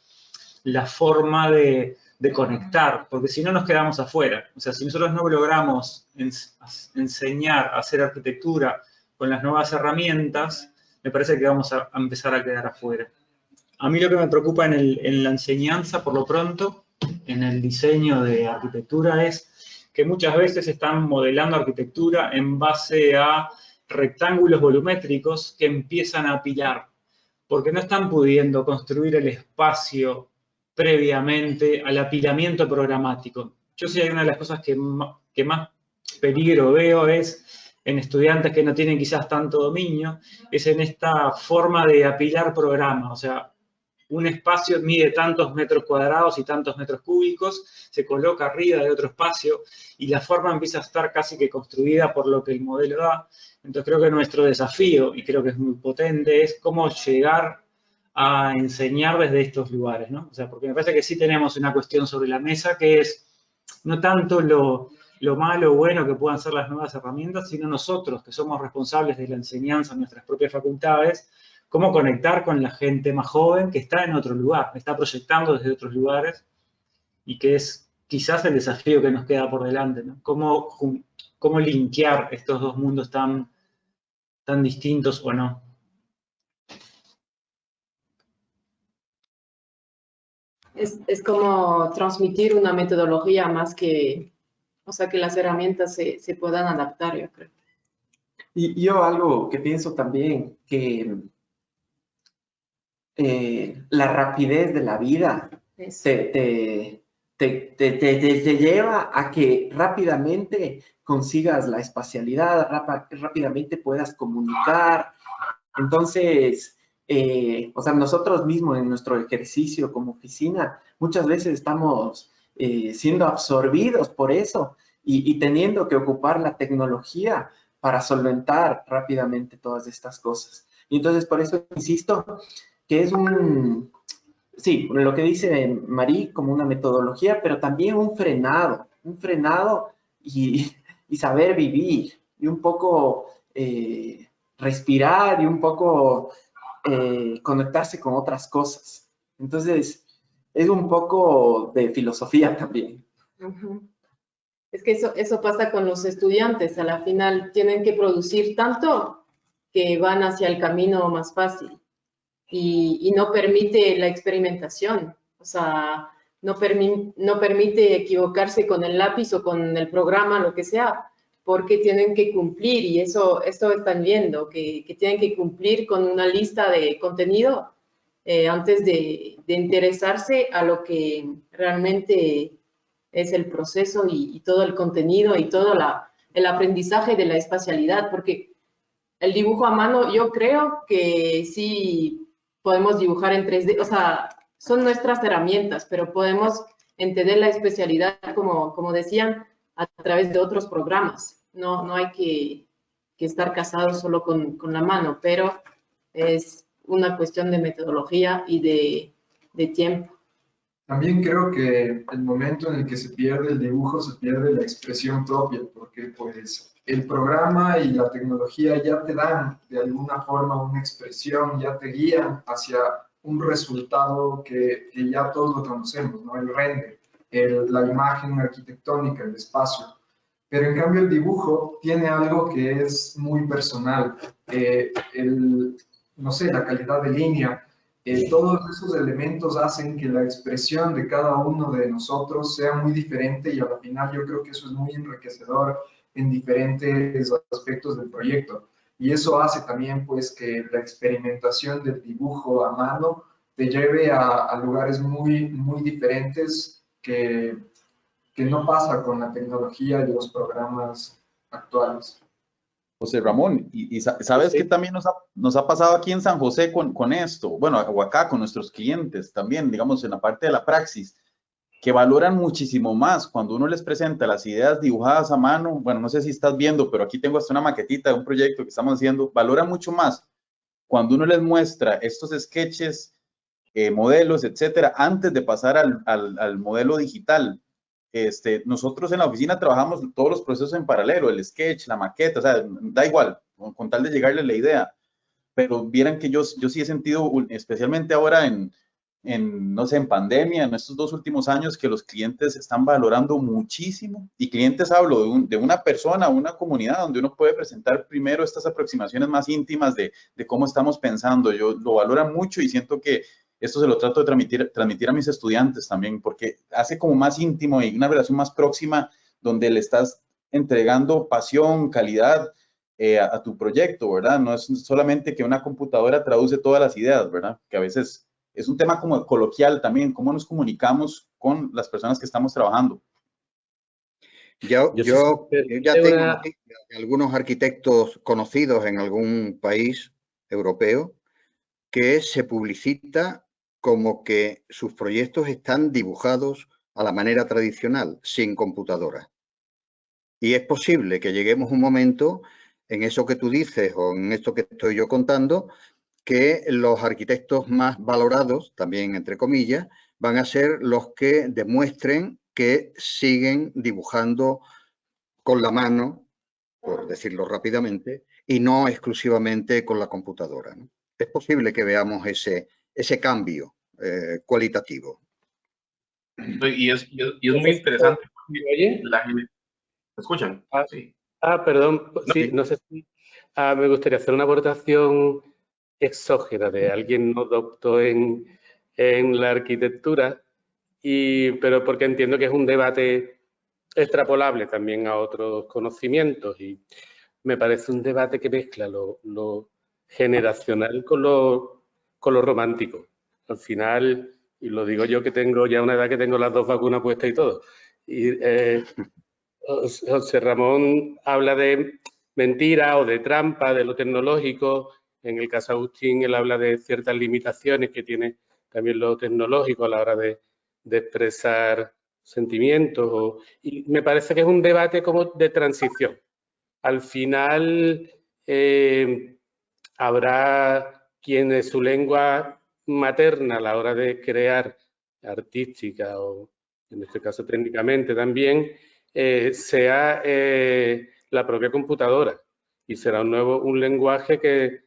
la forma de conectar, porque si no nos quedamos afuera. O sea, si nosotros no logramos enseñar a hacer arquitectura con las nuevas herramientas, me parece que vamos a empezar a quedar afuera. A mí lo que me preocupa en la enseñanza, por lo pronto, en el diseño de arquitectura, es que muchas veces están modelando arquitectura en base a rectángulos volumétricos que empiezan a apilar, porque no están pudiendo construir el espacio previamente al apilamiento programático. Yo sí, hay una de las cosas que más peligro veo es en estudiantes que no tienen quizás tanto dominio, es en esta forma de apilar programas. O sea, un espacio mide tantos metros cuadrados y tantos metros cúbicos, se coloca arriba de otro espacio y la forma empieza a estar casi que construida por lo que el modelo da. Entonces creo que nuestro desafío, y creo que es muy potente, es cómo llegar a enseñar desde estos lugares, ¿no? O sea, porque me parece que sí tenemos una cuestión sobre la mesa que es no tanto lo malo o bueno que puedan ser las nuevas herramientas, sino nosotros, que somos responsables de la enseñanza en nuestras propias facultades, cómo conectar con la gente más joven que está en otro lugar, está proyectando desde otros lugares, y que es quizás el desafío que nos queda por delante, ¿no? Cómo linkear estos dos mundos tan distintos o no. Es como transmitir una metodología más que, o sea, que las herramientas se puedan adaptar, yo creo. Y yo algo que pienso también, que la rapidez de la vida te lleva a que rápidamente consigas la espacialidad, rápidamente puedas comunicar. Entonces, o sea, nosotros mismos en nuestro ejercicio como oficina, muchas veces estamos siendo absorbidos por eso y teniendo que ocupar la tecnología para solventar rápidamente todas estas cosas. Y entonces, por eso insisto que es sí, lo que dice Marí, como una metodología, pero también un frenado y saber vivir, y un poco respirar, y un poco conectarse con otras cosas. Entonces, es un poco de filosofía también. Uh-huh. Es que eso pasa con los estudiantes, a la final tienen que producir tanto que van hacia el camino más fácil. y no permite la experimentación. O sea, no permite equivocarse con el lápiz o con el programa, lo que sea, porque tienen que cumplir, y esto están viendo, que tienen que cumplir con una lista de contenido antes de interesarse a lo que realmente es el proceso y todo el contenido y todo el aprendizaje de la espacialidad, porque el dibujo a mano, yo creo que sí podemos dibujar en 3D, o sea, son nuestras herramientas, pero podemos entender la especialidad, como decían, a través de otros programas. No hay que estar casados solo con la mano, pero es una cuestión de metodología y de tiempo. También creo que el momento en el que se pierde el dibujo, se pierde la expresión propia, porque pues el programa y la tecnología ya te dan de alguna forma una expresión, ya te guían hacia un resultado que ya todos lo conocemos, ¿no? El render, la imagen arquitectónica, el espacio. Pero en cambio el dibujo tiene algo que es muy personal, no sé, la calidad de línea. Todos esos elementos hacen que la expresión de cada uno de nosotros sea muy diferente y al final yo creo que eso es muy enriquecedor en diferentes aspectos del proyecto. Y eso hace también pues que la experimentación del dibujo a mano te lleve a lugares muy, muy diferentes que no pasa con la tecnología y los programas actuales. José Ramón, y sabes que también nos ha pasado aquí en San José con esto, bueno, o acá con nuestros clientes también, digamos, en la parte de la praxis, que valoran muchísimo más cuando uno les presenta las ideas dibujadas a mano. Bueno, no sé si estás viendo, pero aquí tengo hasta una maquetita de un proyecto que estamos haciendo. Valoran mucho más cuando uno les muestra estos sketches, modelos, etcétera, antes de pasar al modelo digital. Nosotros en la oficina trabajamos todos los procesos en paralelo, el sketch, la maqueta, o sea, da igual, con tal de llegarle la idea. Pero vieran que yo sí he sentido, especialmente ahora no sé, en pandemia, en estos 2 últimos años, que los clientes están valorando muchísimo. Y clientes hablo de una persona, una comunidad donde uno puede presentar primero estas aproximaciones más íntimas de cómo estamos pensando. Yo lo valoran mucho y siento que esto se lo trato de transmitir a mis estudiantes también, porque hace como más íntimo y una relación más próxima donde le estás entregando pasión, calidad a tu proyecto, ¿verdad? No es solamente que una computadora traduce todas las ideas, ¿verdad? Que a veces es un tema como coloquial también, cómo nos comunicamos con las personas que estamos trabajando. Yo ya tengo algunos arquitectos conocidos en algún país europeo que se publicita como que sus proyectos están dibujados a la manera tradicional, sin computadora. Y es posible que lleguemos un momento en eso que tú dices o en esto que estoy yo contando, que los arquitectos más valorados, también entre comillas, van a ser los que demuestren que siguen dibujando con la mano, por decirlo rápidamente, y no exclusivamente con la computadora, ¿no? Es posible que veamos ese cambio cualitativo. Y es muy interesante. ¿Oye? ¿Me escuchan? Sí. Perdón. Sí, no sé si me gustaría hacer una aportación exógena de alguien no doctor en la arquitectura, pero porque entiendo que es un debate extrapolable también a otros conocimientos y me parece un debate que mezcla lo generacional con lo romántico. Al final, y lo digo yo que tengo ya una edad que tengo las 2 vacunas puestas y todo, y José Ramón habla de mentira o de trampa, de lo tecnológico. En el caso de Agustín, él habla de ciertas limitaciones que tiene también lo tecnológico a la hora de expresar sentimientos. Y me parece que es un debate como de transición. Al final habrá quienes su lengua materna a la hora de crear artística o en este caso técnicamente también, sea la propia computadora y será un lenguaje que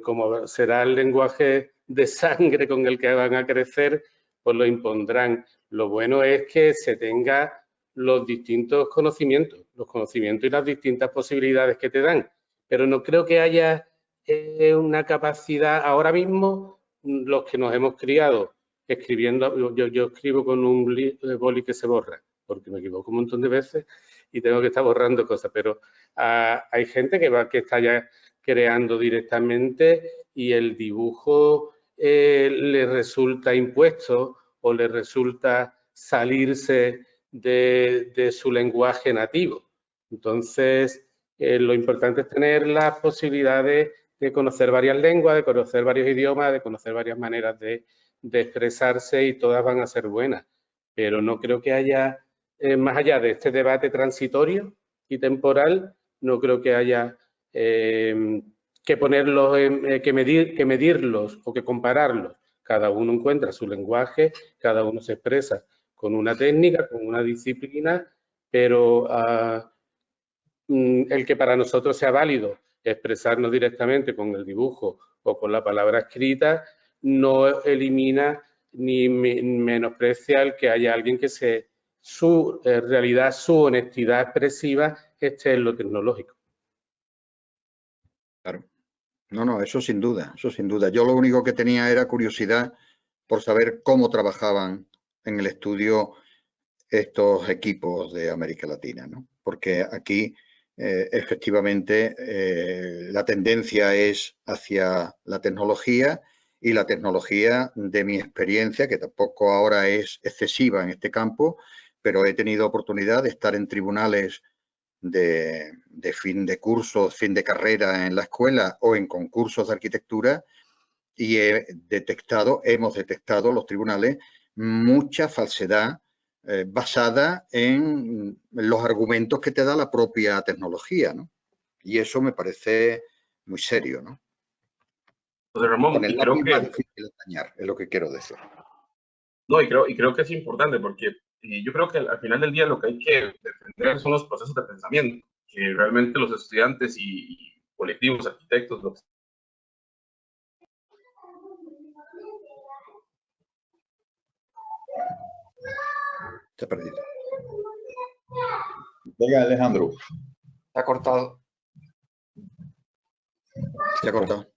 como será el lenguaje de sangre con el que van a crecer, pues lo impondrán. Lo bueno es que se tenga los distintos conocimientos, y las distintas posibilidades que te dan, pero no creo que haya una capacidad ahora mismo los que nos hemos criado escribiendo, yo escribo con un boli que se borra, porque me equivoco un montón de veces y tengo que estar borrando cosas, pero hay gente que está ya creando directamente y el dibujo le resulta impuesto o le resulta salirse de su lenguaje nativo. Entonces, lo importante es tener las posibilidades de conocer varias lenguas, de conocer varios idiomas, de conocer varias maneras de expresarse y todas van a ser buenas. Pero no creo que haya, más allá de este debate transitorio y temporal, no creo que haya que ponerlos, que medirlos o que compararlos. Cada uno encuentra su lenguaje, cada uno se expresa con una técnica, con una disciplina, pero el que para nosotros sea válido expresarnos directamente con el dibujo o con la palabra escrita no elimina ni menosprecia el que haya alguien que su realidad, su honestidad expresiva esté en lo tecnológico. Claro. No, eso sin duda, eso sin duda. Yo lo único que tenía era curiosidad por saber cómo trabajaban en el estudio estos equipos de América Latina, ¿no? Porque aquí efectivamente la tendencia es hacia la tecnología y la tecnología, de mi experiencia, que tampoco ahora es excesiva en este campo, pero he tenido oportunidad de estar en tribunales de fin de curso, fin de carrera en la escuela o en concursos de arquitectura y hemos detectado los tribunales mucha falsedad basada en los argumentos que te da la propia tecnología, ¿no? Y eso me parece muy serio, ¿no? José Ramón, Con el creo lápiz que más difícil de dañar, es lo que quiero decir. no, y creo que es importante porque yo creo que al final del día lo que hay que defender son los procesos de pensamiento, que realmente los estudiantes y colectivos, arquitectos, lo que Se ha perdido. Venga, Alejandro. Se ha cortado. Se ha cortado.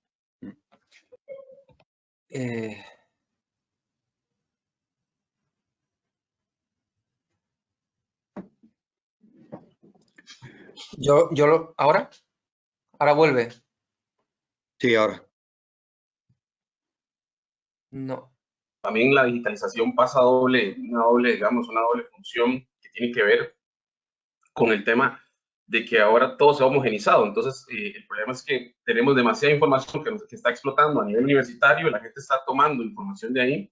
¿Ahora vuelve? Sí, ahora. No. también la digitalización pasa una doble función que tiene que ver con el tema de que ahora todo se ha homogenizado. Entonces, el problema es que tenemos demasiada información que está explotando a nivel universitario, la gente está tomando información de ahí,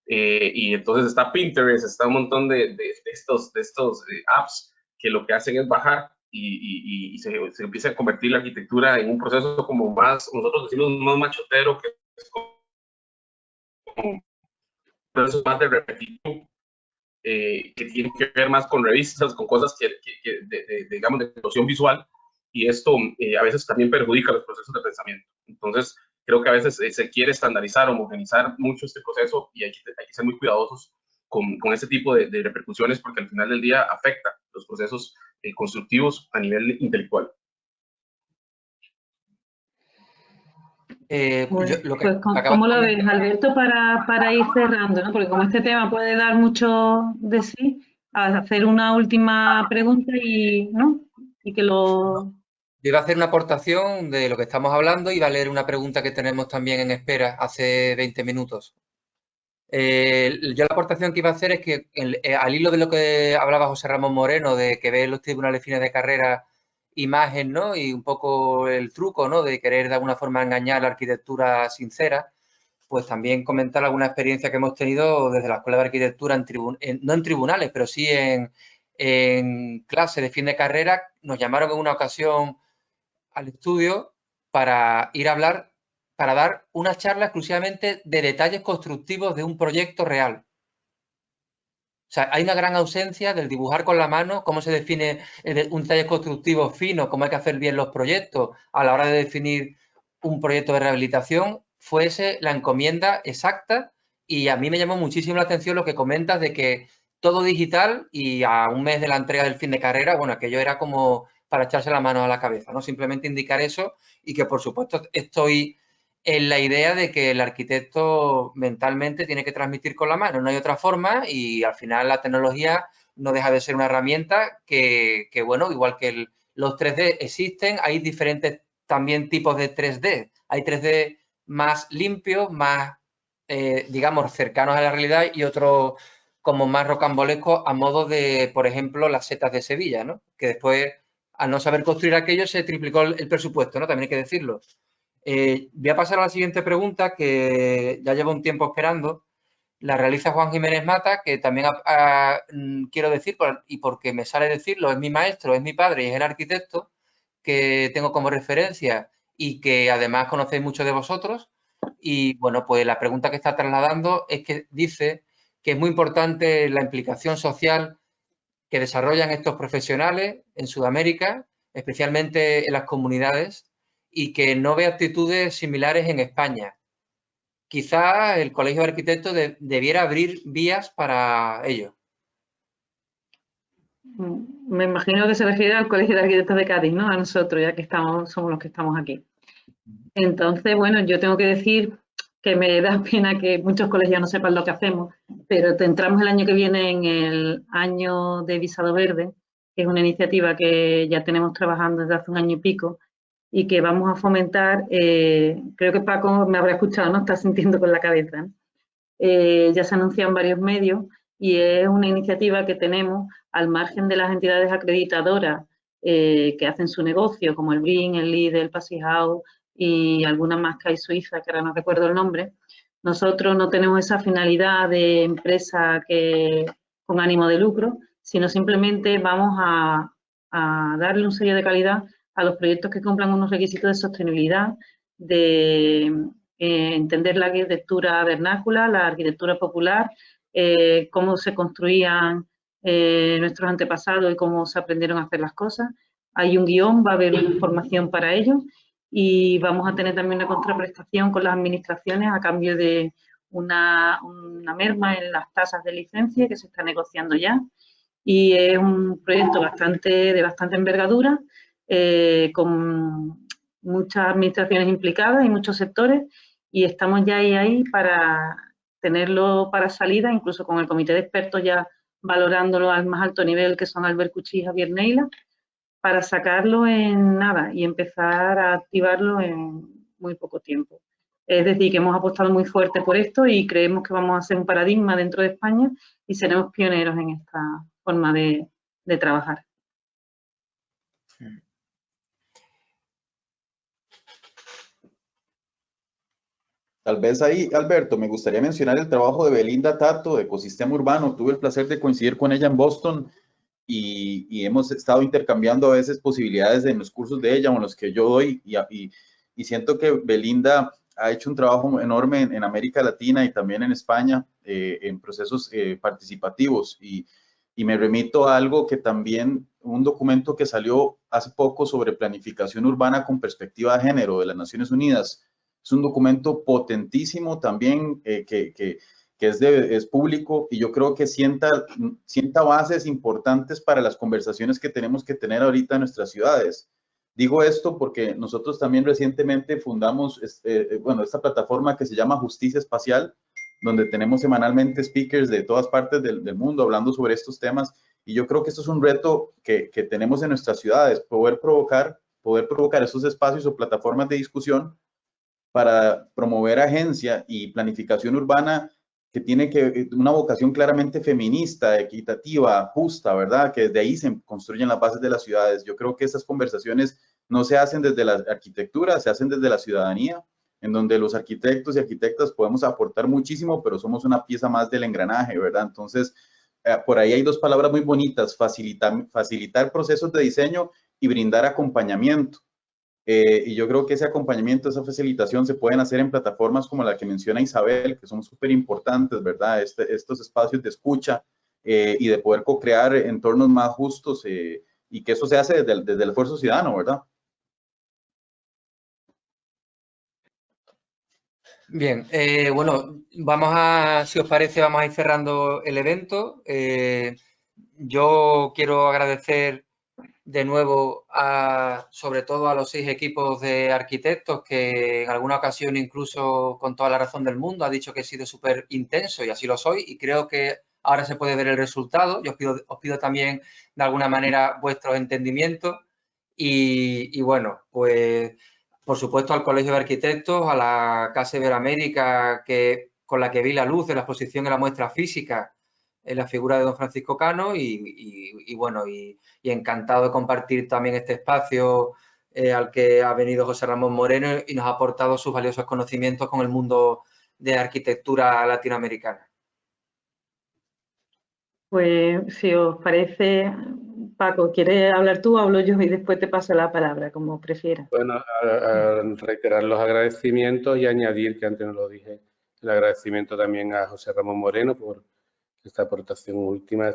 y entonces está Pinterest, está un montón de estos apps que lo que hacen es bajar y se empieza a convertir la arquitectura en un proceso como más, nosotros decimos más machotero, que es como un proceso más de repetitivo, que tiene que ver más con revistas, con cosas digamos, de explosión visual, y esto a veces también perjudica los procesos de pensamiento. Entonces, creo que a veces se quiere estandarizar, homogenizar mucho este proceso y hay que ser muy cuidadosos con ese tipo de repercusiones, porque al final del día afecta los procesos constructivos a nivel intelectual. ¿Cómo lo ves, Alberto, para ir cerrando, ¿no? Porque como este tema puede dar mucho de sí, a hacer una última pregunta y que lo... Yo iba a hacer una aportación de lo que estamos hablando y iba a leer una pregunta que tenemos también en espera hace 20 minutos. Yo la aportación que iba a hacer es que al hilo de lo que hablaba José Ramón Moreno, de que ve los tribunales fines de carrera imagen, ¿no? Y un poco el truco, ¿no? De querer de alguna forma engañar la arquitectura sincera, pues también comentar alguna experiencia que hemos tenido desde la Escuela de Arquitectura, no en tribunales, pero sí en clase de fin de carrera. Nos llamaron en una ocasión al estudio para ir a hablar, para dar una charla exclusivamente de detalles constructivos de un proyecto real. O sea, hay una gran ausencia del dibujar con la mano, cómo se define un detalle constructivo fino, cómo hay que hacer bien los proyectos a la hora de definir un proyecto de rehabilitación, fuese la encomienda exacta. Y a mí me llamó muchísimo la atención lo que comentas de que todo digital y a un mes de la entrega del fin de carrera, bueno, aquello era como para echarse la mano a la cabeza, ¿no? Simplemente indicar eso y que, por supuesto, estoy en la idea de que el arquitecto mentalmente tiene que transmitir con la mano, no hay otra forma, y al final la tecnología no deja de ser una herramienta que bueno, igual que los 3D existen, hay diferentes también tipos de 3D. Hay 3D más limpios, más, digamos, cercanos a la realidad, y otros como más rocambolescos a modo de, por ejemplo, las setas de Sevilla, ¿no? Que después, al no saber construir aquello, se triplicó el presupuesto, ¿no? También hay que decirlo. Voy a pasar a la siguiente pregunta, que ya llevo un tiempo esperando. La realiza Juan Jiménez Mata, que también quiero decir, y porque me sale decirlo, es mi maestro, es mi padre y es el arquitecto que tengo como referencia y que además conocéis muchos de vosotros. Y bueno, pues la pregunta que está trasladando es que dice que es muy importante la implicación social que desarrollan estos profesionales en Sudamérica, especialmente en las comunidades, y que no ve actitudes similares en España. Quizá el Colegio de Arquitectos debiera abrir vías para ello. Me imagino que se refiere al Colegio de Arquitectos de Cádiz, ¿no? A nosotros, ya que somos los que estamos aquí. Entonces, bueno, yo tengo que decir que me da pena que muchos colegios no sepan lo que hacemos, pero entramos el año que viene en el año de visado verde, que es una iniciativa que ya tenemos trabajando desde hace un año y pico y que vamos a fomentar, creo que Paco me habrá escuchado, ¿no? Está sintiendo con la cabeza, ¿no? Ya se anuncia en varios medios y es una iniciativa que tenemos al margen de las entidades acreditadoras que hacen su negocio, como el BRIN, el LIDE, el Passy House y alguna más que hay suiza, que ahora no recuerdo el nombre. Nosotros no tenemos esa finalidad de empresa con ánimo de lucro, sino simplemente vamos a darle un sello de calidad a los proyectos que cumplan unos requisitos de sostenibilidad, de entender la arquitectura vernácula, la arquitectura popular, cómo se construían nuestros antepasados y cómo se aprendieron a hacer las cosas. Hay un guión, va a haber una formación para ello y vamos a tener también una contraprestación con las administraciones a cambio de una merma en las tasas de licencia que se está negociando ya. Y es un proyecto de bastante envergadura, con muchas administraciones implicadas y muchos sectores, y estamos ya ahí para tenerlo para salida, incluso con el comité de expertos ya valorándolo al más alto nivel, que son Albert Cuchí y Javier Neila, para sacarlo en nada y empezar a activarlo en muy poco tiempo. Es decir, que hemos apostado muy fuerte por esto y creemos que vamos a ser un paradigma dentro de España y seremos pioneros en esta forma de trabajar. Tal vez ahí, Alberto, me gustaría mencionar el trabajo de Belinda Tato, de Ecosistema Urbano. Tuve el placer de coincidir con ella en Boston y hemos estado intercambiando a veces posibilidades en los cursos de ella o en los que yo doy y siento que Belinda ha hecho un trabajo enorme en América Latina y también en España en procesos participativos y me remito a algo que también, un documento que salió hace poco sobre planificación urbana con perspectiva de género de las Naciones Unidas. Es un documento potentísimo también que es público y yo creo que sienta bases importantes para las conversaciones que tenemos que tener ahorita en nuestras ciudades. Digo esto porque nosotros también recientemente fundamos esta plataforma que se llama Justicia Espacial, donde tenemos semanalmente speakers de todas partes del mundo hablando sobre estos temas y yo creo que esto es un reto que tenemos en nuestras ciudades, poder provocar esos espacios o plataformas de discusión para promover agencia y planificación urbana que tiene una vocación claramente feminista, equitativa, justa, ¿verdad? Que desde ahí se construyen las bases de las ciudades. Yo creo que esas conversaciones no se hacen desde la arquitectura, se hacen desde la ciudadanía, en donde los arquitectos y arquitectas podemos aportar muchísimo, pero somos una pieza más del engranaje, ¿verdad? Entonces, por ahí hay dos palabras muy bonitas, facilitar procesos de diseño y brindar acompañamiento. Y yo creo que ese acompañamiento, esa facilitación se pueden hacer en plataformas como la que menciona Isabel, que son súper importantes, ¿verdad? Estos espacios de escucha y de poder co-crear entornos más justos y que eso se hace desde el esfuerzo ciudadano, ¿verdad? Bien, bueno, si os parece, vamos a ir cerrando el evento. Yo quiero agradecer de nuevo sobre todo a los 6 equipos de arquitectos, que en alguna ocasión, incluso con toda la razón del mundo, ha dicho que he sido súper intenso, y así lo soy, y creo que ahora se puede ver el resultado. Yo os pido también de alguna manera vuestros entendimientos y bueno, pues por supuesto al Colegio de Arquitectos, a la Casa Iberoamérica, con la que vi la luz de la exposición de la muestra física en la figura de don Francisco Cano, y bueno, y encantado de compartir también este espacio al que ha venido José Ramón Moreno y nos ha aportado sus valiosos conocimientos con el mundo de arquitectura latinoamericana. Pues si os parece, Paco, ¿quieres hablar tú o hablo yo y después te paso la palabra, como prefieras? Bueno, a reiterar los agradecimientos y añadir, que antes no lo dije, el agradecimiento también a José Ramón Moreno por esta aportación última,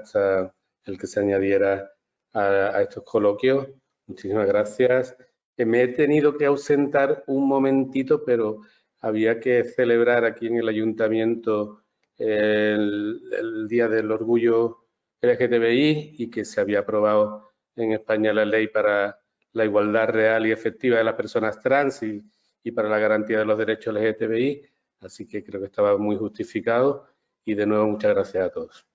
el que se añadiera a estos coloquios. Muchísimas gracias. Me he tenido que ausentar un momentito, pero había que celebrar aquí en el Ayuntamiento el Día del Orgullo LGTBI, y que se había aprobado en España la ley para la igualdad real y efectiva de las personas trans y para la garantía de los derechos LGTBI. Así que creo que estaba muy justificado, y de nuevo muchas gracias a todos.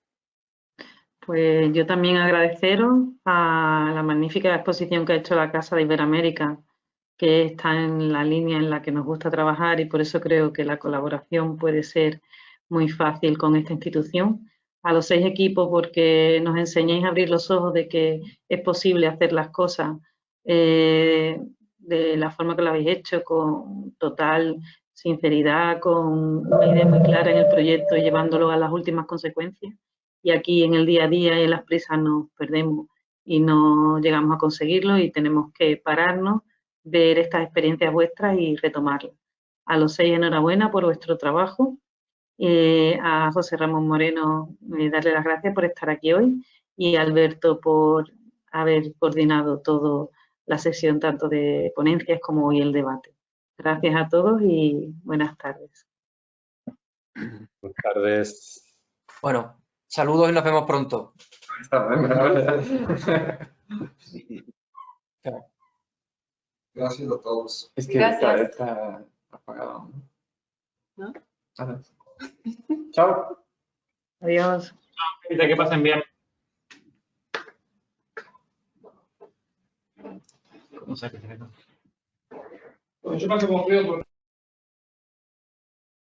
Pues yo también agradeceros a la magnífica exposición que ha hecho la Casa de Iberoamérica, que está en la línea en la que nos gusta trabajar, y por eso creo que la colaboración puede ser muy fácil con esta institución. A los 6 equipos, porque nos enseñáis a abrir los ojos de que es posible hacer las cosas de la forma que lo habéis hecho, con total sinceridad, con una idea muy clara en el proyecto y llevándolo a las últimas consecuencias. Y aquí en el día a día y en las prisas nos perdemos y no llegamos a conseguirlo, y tenemos que pararnos, ver estas experiencias vuestras y retomarlas. A los 6, enhorabuena por vuestro trabajo. A José Ramón Moreno, darle las gracias por estar aquí hoy, y a Alberto por haber coordinado toda la sesión, tanto de ponencias como hoy el debate. Gracias a todos y buenas tardes. Buenas tardes. Bueno, saludos y nos vemos pronto. Gracias a todos. Es que está apagado, ¿no? Chao. Adiós. Que pasen bien. ¿Cómo se hace? Yo paso como frío.